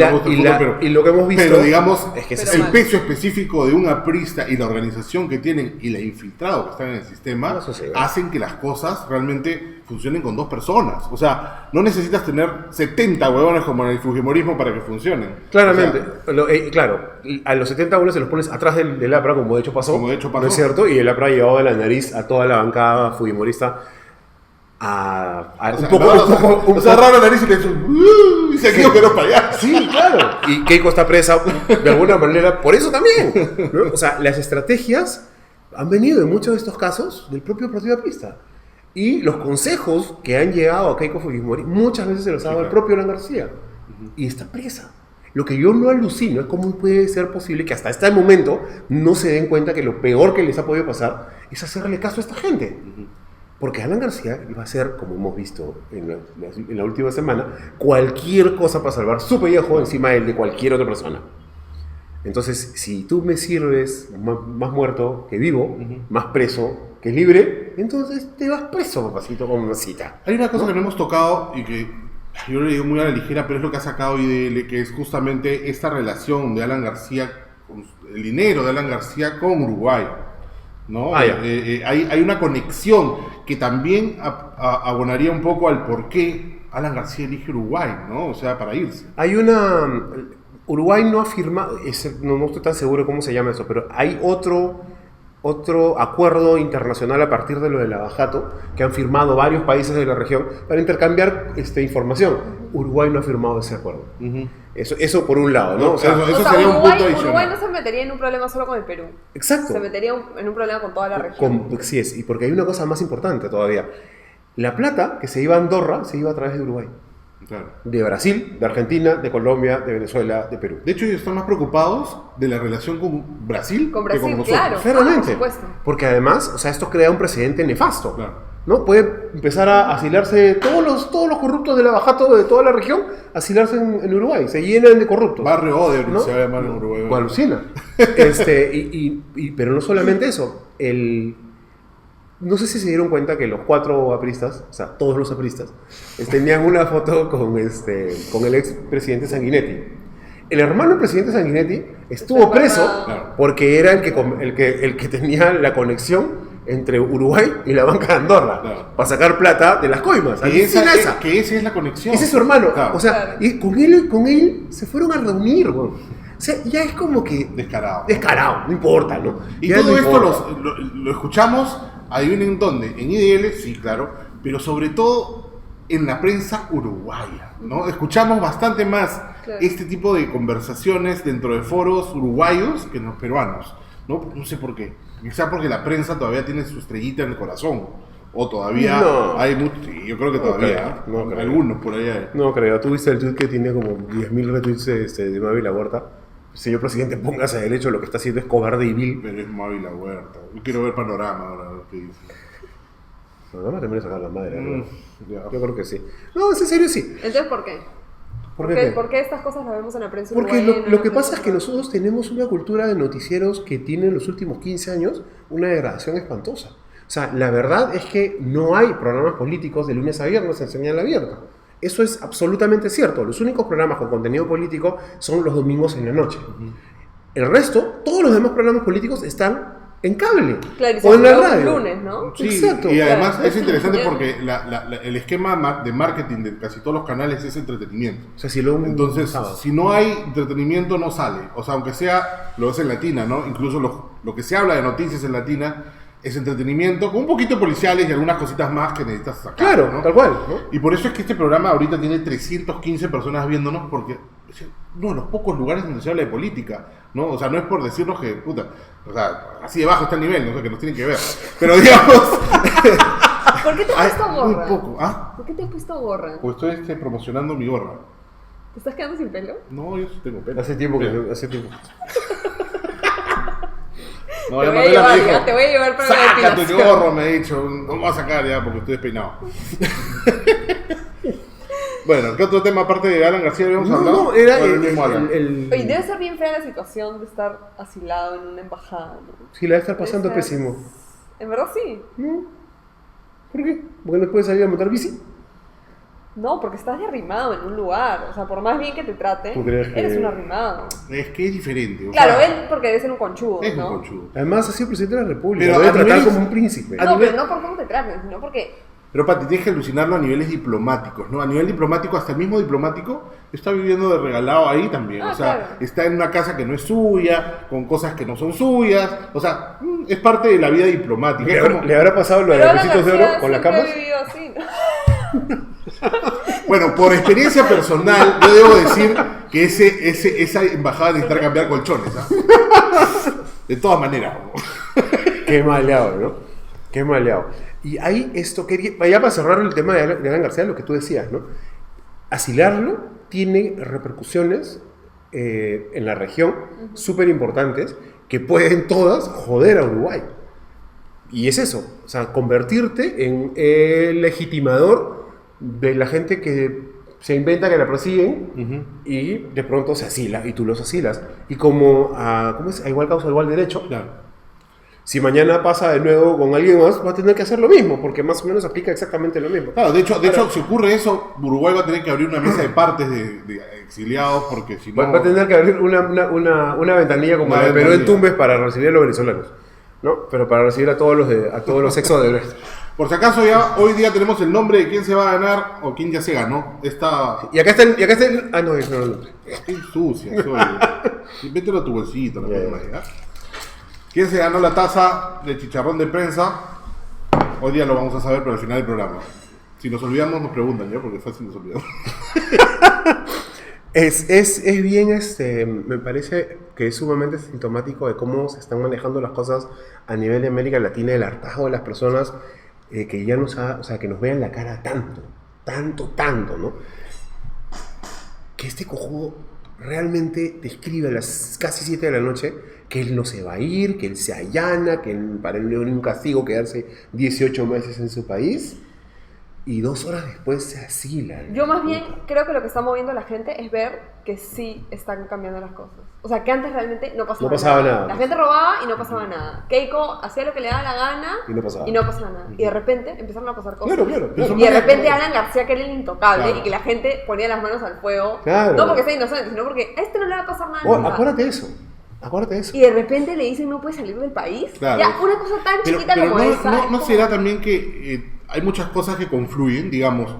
lo que hemos visto... Pero digamos, es que el peso específico de un aprista y la organización que tienen y la infiltrado que están en el sistema hacen que las cosas realmente funcionen con 2 personas. O sea, no necesitas tener 70 huevones como en el fujimorismo para que funcionen. Claramente. O sea, claro, a los 70 huevones se los pones atrás del APRA, como de hecho pasó. ¿No es cierto? Y el APRA ha llevado de la nariz a toda la bancada fujimorista un poco raro la nariz y le dice y se quedó pero para allá. Sí, claro. Y Keiko está presa de alguna manera por eso también, ¿no? O sea, las estrategias han venido en muchos de estos casos del propio partido aprista. Y los consejos que han llegado a Keiko Fujimori muchas veces se los ha dado el propio Alan García. Y está presa. Lo que yo no alucino es cómo puede ser posible que hasta este momento no se den cuenta que lo peor que les ha podido pasar es hacerle caso a esta gente. Porque Alan García iba a hacer, como hemos visto en la última semana, cualquier cosa para salvar su pellejo encima de cualquier otra persona. Entonces, si tú me sirves más muerto que vivo, más preso que libre, entonces te vas preso, papacito, con mamacita. Hay una cosa que no hemos tocado y que yo le digo muy a la ligera, pero es lo que ha sacado IDL, que es justamente esta relación de Alan García, el dinero de Alan García con Uruguay. ¿No? Hay una conexión que también abonaría un poco al por qué Alan García elige Uruguay, ¿no? O sea, para irse. Uruguay no ha firmado, no estoy tan seguro cómo se llama eso, pero hay otro acuerdo internacional a partir de lo de Lavajato que han firmado varios países de la región para intercambiar información. Uruguay no ha firmado ese acuerdo. Eso por un lado, ¿no? O sea, eso sería un punto adicional. Uruguay no se metería en un problema solo con el Perú. Exacto. Se metería en un problema con toda la región. Sí es, y porque hay una cosa más importante todavía. La plata que se iba a Andorra se iba a través de Uruguay. Claro. De Brasil, de Argentina, de Colombia, de Venezuela, de Perú. De hecho, ellos están más preocupados de la relación con Brasil, que con nosotros. Claro, claramente. Por supuesto. Porque además, o sea, esto crea un precedente nefasto. Claro. ¿No? Puede empezar a asilarse todos los corruptos de Lavajato de toda la región, asilarse en Uruguay, se llenan de corruptos. Barrio Oder, ¿no? Se va a llamar en Uruguay. Alucina. Pero no solamente eso, no sé si se dieron cuenta que los 4 apristas, o sea, todos los apristas, tenían una foto con el expresidente Sanguinetti. El hermano del presidente Sanguinetti estuvo preso porque era el que tenía la conexión entre Uruguay y la banca de Andorra para sacar plata de las coimas. Que esa es la conexión. Ese es su hermano. O sea, y con él se fueron a reunir, güey. O sea, ya es como que... Descarado, no importa, ¿no? Y ya todo no esto lo escuchamos, adivinen dónde, en IDL, sí, claro, pero sobre todo en la prensa uruguaya, ¿no? Escuchamos bastante más este tipo de conversaciones dentro de foros uruguayos que en los peruanos, ¿no? No sé por qué. Quizá porque la prensa todavía tiene su estrellita en el corazón. O todavía hay mucho. Sí, yo creo que todavía. Creo. Algunos por allá. No creo. Tú viste el tweet que tiene como 10.000 retweets de Mavi La Huerta. Señor presidente, póngase derecho, lo que está haciendo es cobarde y vil. Pero es Mavi La Huerta. Yo quiero ver Panorama ahora, lo que dice. Panorama también es sacar la madre, ¿no? Yo creo que sí. No, en serio sí. Entonces, ¿por qué? ¿Por qué estas cosas las vemos en la prensa Porque uruguaya? lo que pasa es que nosotros tenemos una cultura de noticieros que tiene en los últimos 15 años una degradación espantosa. O sea, la verdad es que no hay programas políticos de lunes a viernes en señal abierta. Eso es absolutamente cierto. Los únicos programas con contenido político son los domingos en la noche. El resto, todos los demás programas políticos están en cable o en la radio. Lunes, ¿no? Sí, exacto. Y además es interesante porque el esquema de marketing de casi todos los canales es entretenimiento. O sea, entonces, si no hay entretenimiento, no sale. O sea, aunque sea, lo es en Latina, ¿no? Incluso lo que se habla de noticias en Latina es entretenimiento, con un poquito de policiales y algunas cositas más que necesitas sacar. Claro, ¿no? tal cual, ¿no? Y por eso es que este programa ahorita tiene 315 personas viéndonos, porque es uno de los pocos lugares donde se habla de política, ¿no? O sea, no es por decirnos que, puta, o sea, así de bajo está el nivel, no sé, que nos tienen que ver. Pero digamos... ¿Por qué te has puesto gorra? Muy poco, ¿ah? ¿Por qué te has puesto gorra? Pues estoy promocionando mi gorra. ¿Te estás quedando sin pelo? No, yo sí tengo pelo. Hace tiempo que... Mira. Hace tiempo. No, Te ya voy a Manuela llevar, me dijo, ya, te voy a llevar para la saca tu depilación. gorro, me ha dicho. No me voy a sacar ya porque estoy despeinado. Bueno, ¿qué otro tema aparte de Alan García habíamos hablado? No, era ¿O el mismo Alan? Oye, debe ser bien fea la situación de estar asilado en una embajada, ¿no? Sí, la debe estar pasando Debe ser- pésimo. En verdad sí. ¿No? ¿Por qué? ¿Porque no puedes salir a montar bici? No, porque estás de arrimado en un lugar. O sea, por más bien que te traten, ¿Tú crees que- eres un arrimado. Es que es diferente. o Claro, sea, él porque debe ser un conchudo, es ¿no? un conchudo. Además, ha sido presidente de la República. Pero Lo debe a tratar niveles- como un príncipe. a No, nivel- pero no por cómo te traten, sino porque... Pero Pati, tienes que alucinarlo a niveles diplomáticos, ¿no? A nivel diplomático, hasta el mismo diplomático está viviendo de regalado ahí también. Ah, O sea, claro. está en una casa que no es suya, con cosas que no son suyas. O sea, es parte de la vida diplomática. Es como- ¿Le habrá pasado lo de Pero los Alan besitos de oro García con las siempre camas? ha vivido así, ¿no? Bueno, por experiencia personal, yo debo decir que esa embajada necesita cambiar colchones, ¿ah? De todas maneras. ¿no? Qué maleado, ¿no? Qué maleado. Y ahí esto quería, ya para cerrar el tema de Alan García, lo que tú decías, ¿no? Asilarlo tiene repercusiones en la región súper importantes que pueden todas joder a Uruguay. Y es eso, o sea, convertirte en el legitimador de la gente que se inventa que la persiguen y de pronto se asila y tú los asilas. Y como ¿cómo es? A igual causa, igual derecho. Claro. Si mañana pasa de nuevo con alguien más, va a tener que hacer lo mismo, porque más o menos aplica exactamente lo mismo. Claro, de hecho, si ocurre eso, Uruguay va a tener que abrir una mesa de partes de exiliados, porque si no... Va a tener que abrir una ventanilla como Una la de Perú en ventanilla. Tumbes para recibir a los venezolanos, ¿no? Pero para recibir a todos los exos de Brecht. Por si acaso ya hoy día tenemos el nombre de quién se va a ganar o quién ya se ganó. Esta... Y acá está el... Ah, no, no. Qué sucia soy. Mételo a tu bolsito, la Ya, próxima ya. vez, ¿ah? ¿Quién se ganó la taza de chicharrón de prensa? Hoy día lo vamos a saber, pero al final del programa. Si nos olvidamos, nos preguntan, ¿ya? Porque fácil nos olvidamos. Es bien, me parece que es sumamente sintomático de cómo se están manejando las cosas a nivel de América Latina, el hartazgo de las personas que ya o sea, que nos vean la cara tanto, ¿no? Que este cojudo realmente te escribe a las casi 7 de la noche que él no se va a ir, que él se allana, que para él no es un castigo quedarse 18 meses en su país y 2 horas después se asila. Yo más bien creo que lo que está moviendo a la gente es ver que sí están cambiando las cosas. O sea, que antes realmente no pasaba nada. La gente robaba y no pasaba nada. Keiko hacía lo que le daba la gana Y no pasaba nada. Y de repente empezaron a pasar cosas. Claro. Y de repente Alan García, que era el intocable, Claro. y que la gente ponía las manos al fuego. Claro. No porque sea inocente, sino porque a este no le va a pasar nada. Oh, nunca. acuérdate de eso. Y de repente le dicen no puede salir del país. Claro. Ya, una cosa tan chiquita pero como no, esa. no es como- será también que hay muchas cosas que confluyen, digamos,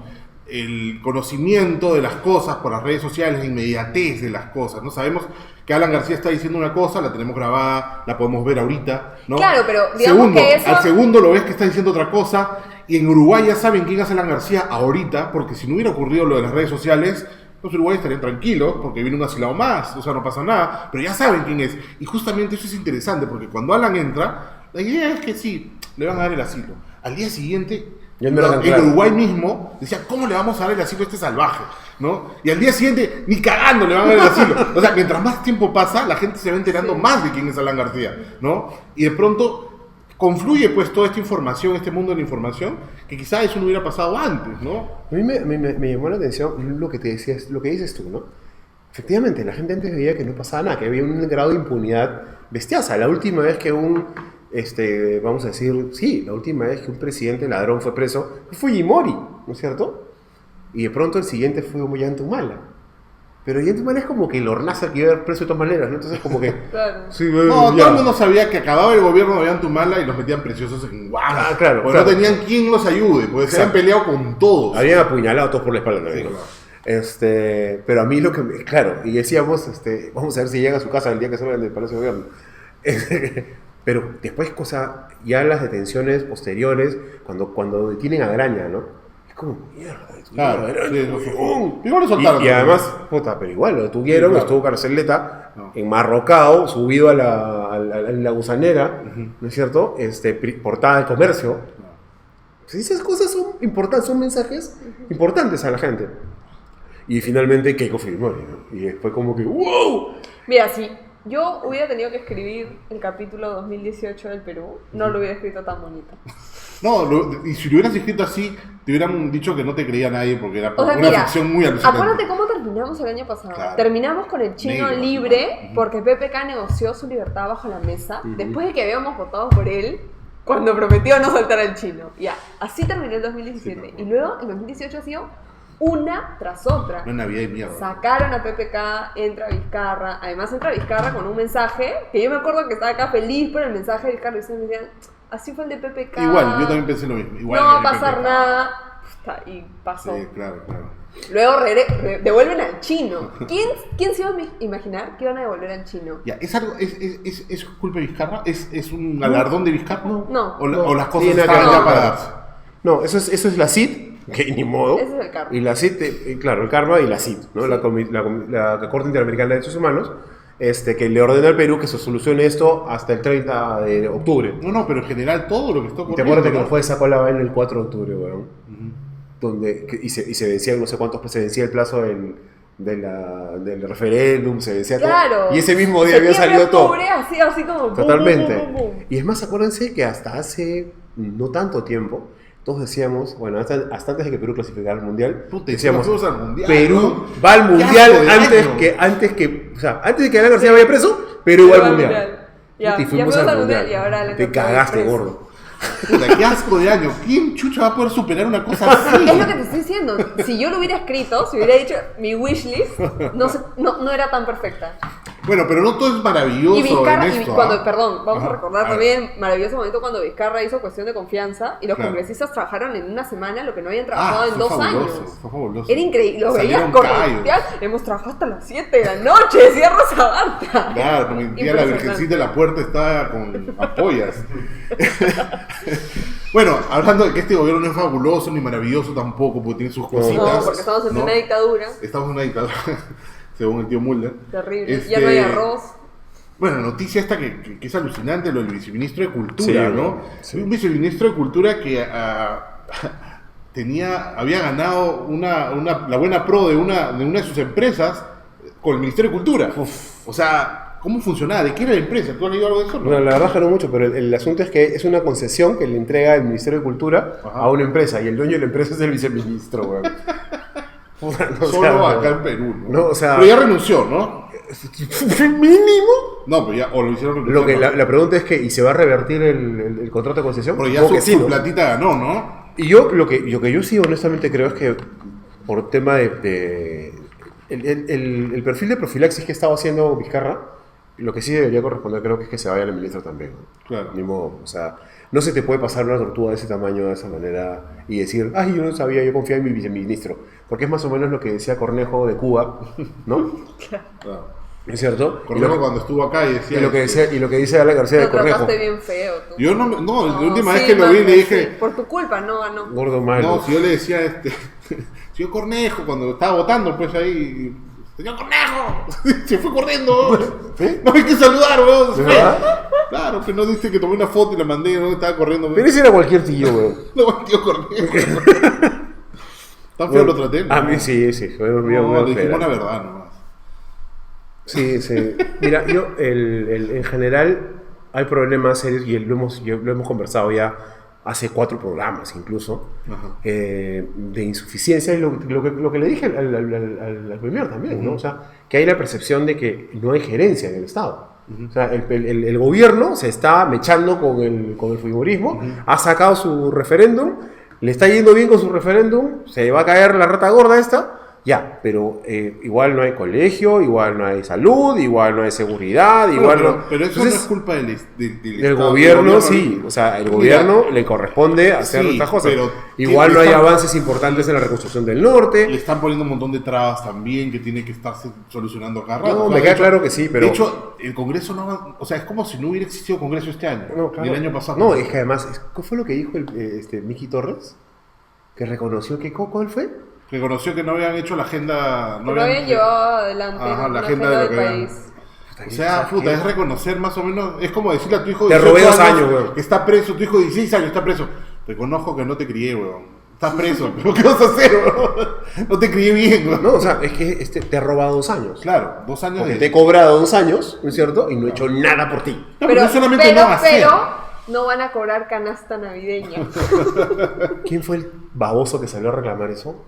el conocimiento de las cosas por las redes sociales, la inmediatez de las cosas, ¿no? Sabemos que Alan García está diciendo una cosa, la tenemos grabada, la podemos ver ahorita, ¿no? Claro, pero digamos Segundo, que eso- al segundo lo ves que está diciendo otra cosa, y en Uruguay ya saben quién es Alan García ahorita, porque si no hubiera ocurrido lo de las redes sociales, los uruguayos estarían tranquilos, porque viene un asilado más, o sea, no pasa nada, pero ya saben quién es, y justamente eso es interesante, porque cuando Alan entra, la idea es que sí, le van a dar el asilo. Al día siguiente, Ya no era tan el claro. Uruguay mismo decía, ¿cómo le vamos a dar el asilo a este salvaje? ¿No? Y al día siguiente, ni cagando le van a dar el asilo. O sea, mientras más tiempo pasa, la gente se va enterando más de quién es Alan García, ¿no? Y de pronto confluye pues toda esta información, este mundo de la información, que quizás eso no hubiera pasado antes, ¿no? A mí me llamó la atención lo que te decías, lo que dices tú, ¿no? Efectivamente, la gente antes veía que no pasaba nada, que había un grado de impunidad bestiasa. La última vez que vamos a decir, sí, la última vez que un presidente ladrón fue preso fue Fujimori, ¿no es cierto? Y de pronto el siguiente fue Ollanta Humala. Pero Ollanta Humala es como que el Hornaza que iba a haber preso de todas maneras, ¿no? Entonces como que... Claro. Sí, No, ya. todo el mundo sabía que acababa el gobierno de Ollantumala y los metían preciosos en Guam. Claro, porque claro. no tenían quien los ayude, porque se habían peleado con todos. Habían apuñalado todos por la espalda también, Sí, ¿no? claro. Pero a mí lo que claro, y decíamos, vamos a ver si llega a su casa el día que salgan del Palacio de Gobierno. Pero después, ya las detenciones posteriores, cuando detienen a Graña, ¿no? Es como, mierda, Claro, Graña, sí, huevón. igual lo soltaron. Y además, puta, pero igual lo detuvieron, Sí, claro. estuvo carceleta, No. enmarrocado, subido a la gusanera, ¿no es cierto? Portada del comercio. Pues esas cosas son importantes, son mensajes importantes a la gente. y finalmente Keiko Fujimori, ¿no? Y después como que ¡wow! Mira, si yo hubiera tenido que escribir el capítulo 2018 del Perú, no lo hubiera escrito tan bonito. No, y si lo hubieras escrito así, te hubieran dicho que no te creía nadie porque era O sea, una mira, ficción muy alucinante. acuérdate cómo terminamos el año pasado. Claro. Terminamos con el chino Negro, libre ¿no? porque PPK negoció su libertad bajo la mesa después de que habíamos votado por él cuando prometió no soltar al chino. Ya, así terminó el 2017. Sí, Y luego el 2018 ha sido una tras otra. Una Navidad y mierda. Sacaron a PPK, entra Vizcarra. Además entra Vizcarra con un mensaje que yo me acuerdo que estaba acá feliz por el mensaje de Vizcarra y ustedes me decían, así fue el de PPK. Igual, yo también pensé lo mismo. Igual no va a el pasar PPK. nada. Puta, y pasó. Sí, claro. Luego devuelven al chino. ¿Quién se iba a imaginar que iban a devolver al chino? Ya, ¿es culpa de Vizcarra? ¿Es un galardón de Vizcarra? No. O las cosas Tiene estaban que ya ver. para darse. No, eso es la CID, que ni modo. Ese es el karma. Y la CID, claro, el karma y la CID, ¿no? Sí. La Corte Interamericana de Derechos Humanos, que le ordena al Perú que se solucione esto hasta el 30 de octubre. No, pero en general todo lo que está Y ocurriendo. te acuerdas que ¿no? el juez sacó la vaina el 4 de octubre, weón. Y se vencía no sé cuántos, se vencía el plazo del referéndum, se vencía Claro. todo. Y ese mismo día había Septiembre, salido todo. octubre, así como boom, Totalmente. boom, boom, boom. Y es más, acuérdense que hasta hace no tanto tiempo, todos decíamos, bueno, hasta antes de que Perú clasificara al Mundial, Puta, decíamos, fuimos al Mundial, Perú ¿no? va al Qué Mundial asco de antes que Alan García vaya preso, Perú va al Mundial. Ya, Puta, y ya fuimos al Mundial. y ahora le Te tocó cagaste, preso. gordo. Puta, qué asco de año. ¿Quién chucha va a poder superar una cosa así? Es lo que te estoy diciendo. Si yo lo hubiera escrito, si hubiera dicho mi wishlist, no era tan perfecta. Bueno, pero no todo es maravilloso Y Vizcarra, en esto, cuando, ¿ah? perdón, vamos Ajá. a recordar ver. también maravilloso momento cuando Vizcarra hizo cuestión de confianza y los Claro. congresistas trabajaron en una semana lo que no habían trabajado en fue 2 fabuloso, años. fue fabuloso. Era increíble, lo veías Salieron corretear. Hemos trabajado hasta las 7 de la noche, decía Rosa Barta. Claro, como el día la virgencita de la puerta estaba con apoyas. Bueno, hablando de que este gobierno no es fabuloso ni maravilloso tampoco, porque tiene sus cositas. No, porque estamos en ¿no? una dictadura. Estamos en una dictadura, según el tío Mulder. Terrible. Ya no hay arroz. Bueno, noticia esta que es alucinante, lo del viceministro de Cultura, Sí, ¿no? sí. Un viceministro de Cultura que había ganado la buena pro de una de sus empresas con el Ministerio de Cultura. O sea, ¿cómo funcionaba? ¿De qué era la empresa? ¿Tú has leído algo de eso? Bueno, la verdad que no mucho, pero el asunto es que es una concesión que le entrega el Ministerio de Cultura Ajá. a una empresa y el dueño de la empresa es el viceministro, weón. Puta, no, o sea, Solo weón. acá en Perú, ¿no? No, o sea- Pero ya renunció, ¿no? Mínimo. No, pero ya, o lo hicieron Lo que renunciar, ¿no? la pregunta es que, ¿y se va a revertir el contrato de concesión? Porque ya Supongo su, que sí, su ¿no? platita ganó, ¿no? Y yo lo que yo sí honestamente creo es que por tema de el perfil de profilaxis que estaba haciendo Vizcarra, lo que sí debería corresponder creo que es que se vaya el ministro también, ¿no? Claro. Ni modo, o sea, no se te puede pasar una tortuga de ese tamaño, de esa manera, y decir, ay, yo no sabía, yo confiaba en mi viceministro, porque es más o menos lo que decía Cornejo de Cuba, ¿no? Claro. ¿Es cierto? Cornejo cuando estuvo acá y decía... y lo que dice Alan García de Lo Cornejo. trataste bien feo tú. Yo no, la última vez sí, que lo vi mano, le dije... sí. Por tu culpa no ganó. Gordo malo. No, si yo le decía señor Cornejo, cuando estaba votando, pues ahí, señor Cornejo, se fue corriendo, ¿Sí? no hay que saludar, weón. ¿De verdad? Claro, que no dice que tomé una foto y la mandé, no estaba corriendo. Pero ese era cualquier tío, weón. No, tío Cornejo. Tan feo lo traté. ¿no? A mí sí, fue un video No, muy le dijimos feo. la verdad nomás. Sí. Mira, yo en general hay problemas serios y lo hemos conversado ya hace 4 programas incluso, Ajá. de insuficiencia y lo que le dije al premier también, ¿no? O sea, que hay la percepción de que no hay gerencia en el Estado. O sea, el gobierno se está mechando con el fujimorismo, ha sacado su referéndum, le está yendo bien con su referéndum, se va a caer la rata gorda esta, ya, pero igual no hay colegio, igual no hay salud, igual no hay seguridad, igual no... Pero eso Entonces, no es culpa del del Estado, gobierno, sí, o sea, el gobierno le corresponde hacer sí, estas cosas. pero Igual le no hay están- avances importantes en la reconstrucción del Le norte. están poniendo un montón de trabas también que tiene que estarse solucionando cada rato. No, O sea, me de queda hecho- claro que sí, pero... De hecho, el Congreso no va... O sea, es como si no hubiera existido Congreso este año. No, claro. Y el año pasado. No, es que además, ¿qué fue lo que dijo Miki Torres? Que reconoció que ¿cuál fue? Reconoció que no habían hecho la agenda... No habían llevado adelante Ajá, la la agenda agenda de del lo que habían- país. O sea, puta, es reconocer más o menos... Es como decirle a tu hijo Te 18 robé 2 años, weón. que está preso, tu hijo de 16 años está preso. Reconozco que no te crié, weón. Estás preso, pero ¿qué vas a hacer, bro? No te crié bien, bro. No, o sea, es que te ha robado 2 años. Claro, 2 años Porque de... te he cobrado 2 años, ¿no es cierto? Y no he hecho nada por ti. No, pero no solamente no va a hacer. no van a cobrar canasta navideña. ¿Quién fue el baboso que salió a reclamar eso?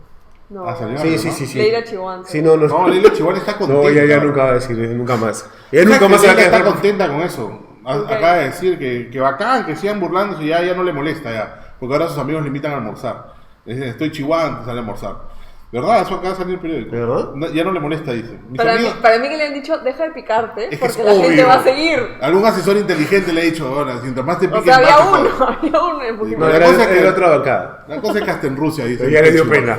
No. Ah, salió. Sí. Leila Chihuahua. Sí, no. No, Leila Chihuahua está contenta. No, ya nunca va a decir, nunca más. Ella O sea, nunca que más se va a Leila está quedar. contenta con eso. Ok. Acaba de decir que bacán, que sigan burlándose, ya no le molesta ya. Porque ahora sus amigos le invitan a almorzar. Dice, estoy chihuahua, sale a almorzar. ¿Verdad? Eso acaba de salir en el periódico. ¿Verdad? No, ya no le molesta, dice. Mis Para amigos- mí que le han dicho, deja de picarte, Es que porque es la gente obvio. va a seguir. Algún asesor inteligente le ha dicho, ahora, mientras más te O piques, sea, había más te uno, jodes. había uno en Fujimori. No, la era, cosa es que- era otra bancada. La cosa es que hasta en Rusia, dice. Pero ya le dio pena.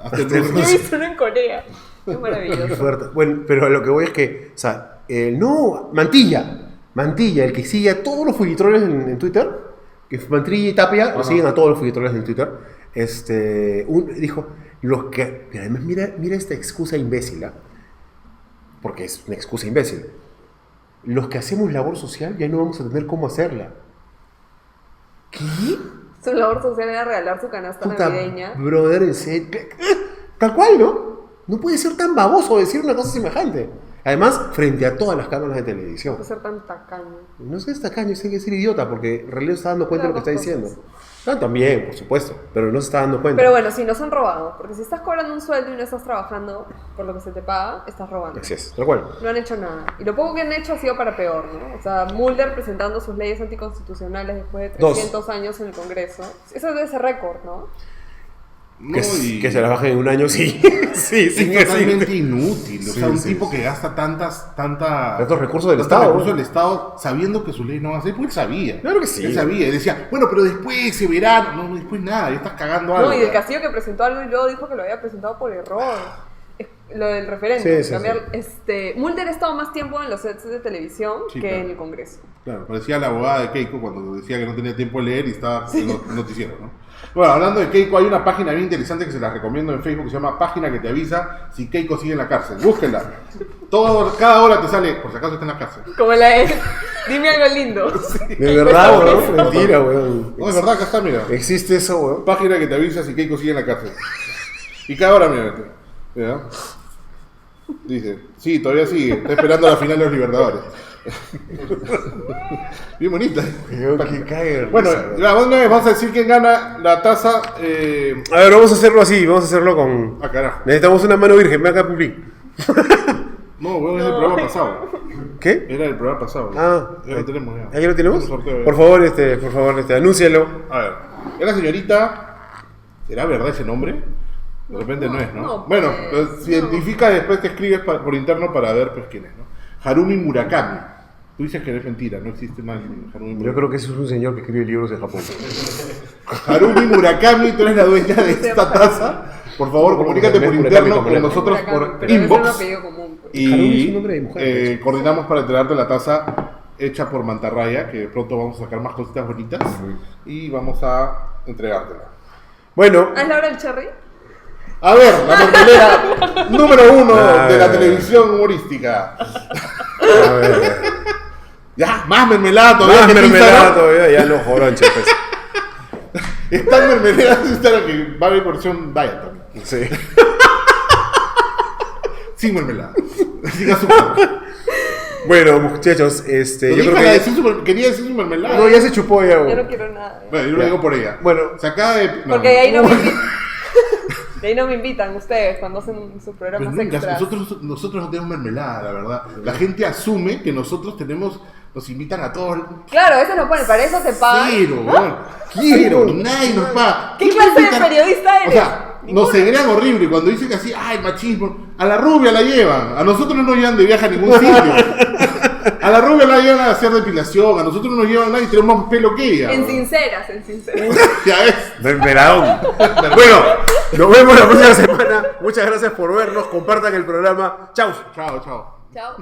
Hasta en Yo he Rusia. visto uno en Corea. Qué Qué maravilloso. fuerte. Bueno, pero a lo que voy es que, o sea, no, Mantilla, el que sigue a todos los fugitroles en Twitter, que Mantilla y Tapia lo siguen a todos los fugitroles en Twitter, dijo, pero además mira esta excusa imbécil, ¿ah? Porque es una excusa imbécil. Los que hacemos labor social ya no vamos a tener cómo hacerla. ¿Qué? Su labor social era regalar su canasta Puta, navideña. brother, en serio. Tal cual, ¿no? No puede ser tan baboso decir una cosa semejante. Además, frente a todas las cámaras de televisión. No ser tan tacaño. No seas tacaño, hay que ser idiota, porque en realidad se está dando cuenta de lo que Las está dos diciendo. Ah, también, por supuesto, pero no se está dando cuenta. Pero bueno, si no son robados, porque si estás cobrando un sueldo y no estás trabajando por lo que se te paga, estás robando. Así es, tal cual. No han hecho nada. Y lo poco que han hecho ha sido para peor, ¿no? O sea, Mulder presentando sus leyes anticonstitucionales después de 300 años en el Congreso. Eso debe ser récord, ¿no? No, Que se las bajen en un año, sí. Sí, es sin totalmente decirte. inútil. O Sí, sea, un sí, tipo sí. que gasta tantos recursos del Estado, recursos ¿no? del Estado sabiendo que sus leyes no van a ser, porque él sabía. Claro que sí. Él sabía. Y decía, bueno, pero después se verá. No, después nada, ya estás cagando algo. No, y del Castillo que presentó algo y luego dijo que lo había presentado por error. Lo del referéndum. Sí, sí, Mulder ha estado más tiempo en los sets de televisión Sí, que claro. en el Congreso. Claro, parecía la abogada de Keiko cuando decía que no tenía tiempo de leer y estaba en los noticieros, ¿no? Bueno, hablando de Keiko, hay una página bien interesante que se la recomiendo en Facebook que se llama Página que te avisa si Keiko sigue en la cárcel. Búsquenla. Cada hora te sale, por si acaso está en la cárcel. Como la de, dime algo lindo. De verdad, weón. Mentira, weón. No, es verdad, acá está, mira. Existe eso, weón. Página que te avisa si Keiko sigue en la cárcel. Y cada hora, mira. Mira. Dice, sí, todavía sigue. Está esperando la final de los Libertadores. Bien bonita. Que cague. Bueno, vamos a decir quién gana la taza. A ver, vamos a hacerlo así, vamos a hacerlo con... Ah, carajo. Necesitamos una mano virgen, ven acá, Pupi. No, bueno, es el programa pasado. ¿Qué? Era el programa pasado. Ah, ya lo tenemos ya. ¿Ahí lo tenemos? Un sorteo, ya. Por favor, anúncialo. A ver, es la señorita. ¿Será verdad ese nombre? De repente no es, ¿no? no, Bueno, pues, pues, se identifica y después te escribes por interno para ver pues quién es, ¿no? Harumi Murakami. Tú dices que es mentira, no existe más Harumi Murakami. Yo creo que ese es un señor que escribe libros de Japón. Harumi Murakami, tú eres la dueña de esta taza. Por favor, comunícate por Murakami, interno como con le- nosotros Murakami, por pero ese es un inbox. apellido común, pues. Harumi es Y un nombre de mujer, de hecho. coordinamos para entregarte la taza hecha por Mantarraya, que pronto vamos a sacar más cositas bonitas y vamos a entregártela. Bueno, ¿Ah, es la hora del cherry? A ver, la mermelera número 1 A de la ver. televisión humorística. a ver. Ya, más mermelada todavía. Más que en mermelada Instagram. todavía, ya no joronche, pues. Están mermeladas en Instagram que va a haber versión diet también. Sí. Sin mermelada. Sin azúcar. Bueno, muchachos, yo creo que... Quería decir su mermelada. No, ya se chupó ya, Yo güey. no quiero nada. Bueno, yo lo digo por ella. Bueno. Se acaba de... Porque de ahí no me invitan. De ahí no me invitan ustedes cuando hacen sus programas Pues nunca, extras. nosotros no tenemos mermelada, la verdad. La gente asume que nosotros nos invitan a todos. Claro, eso lo ponen, para eso se pagan. Cero, weón. Cero, nadie nos paga. ¿Qué ¿Quién clase te de invita? periodista eres? O sea, nos segregan horrible. Cuando dicen que así, ay, machismo, a la rubia la llevan. A nosotros no nos llevan de viaje a ningún sitio. A la rubia la llevan a hacer depilación. A nosotros no nos llevan nada y tenemos más pelo que ella. En weón. sinceras. Ya ves. Mermeladón. Bueno, nos vemos la próxima semana. Muchas gracias por vernos. Compartan el programa. Chau. Chao, chao. Chao.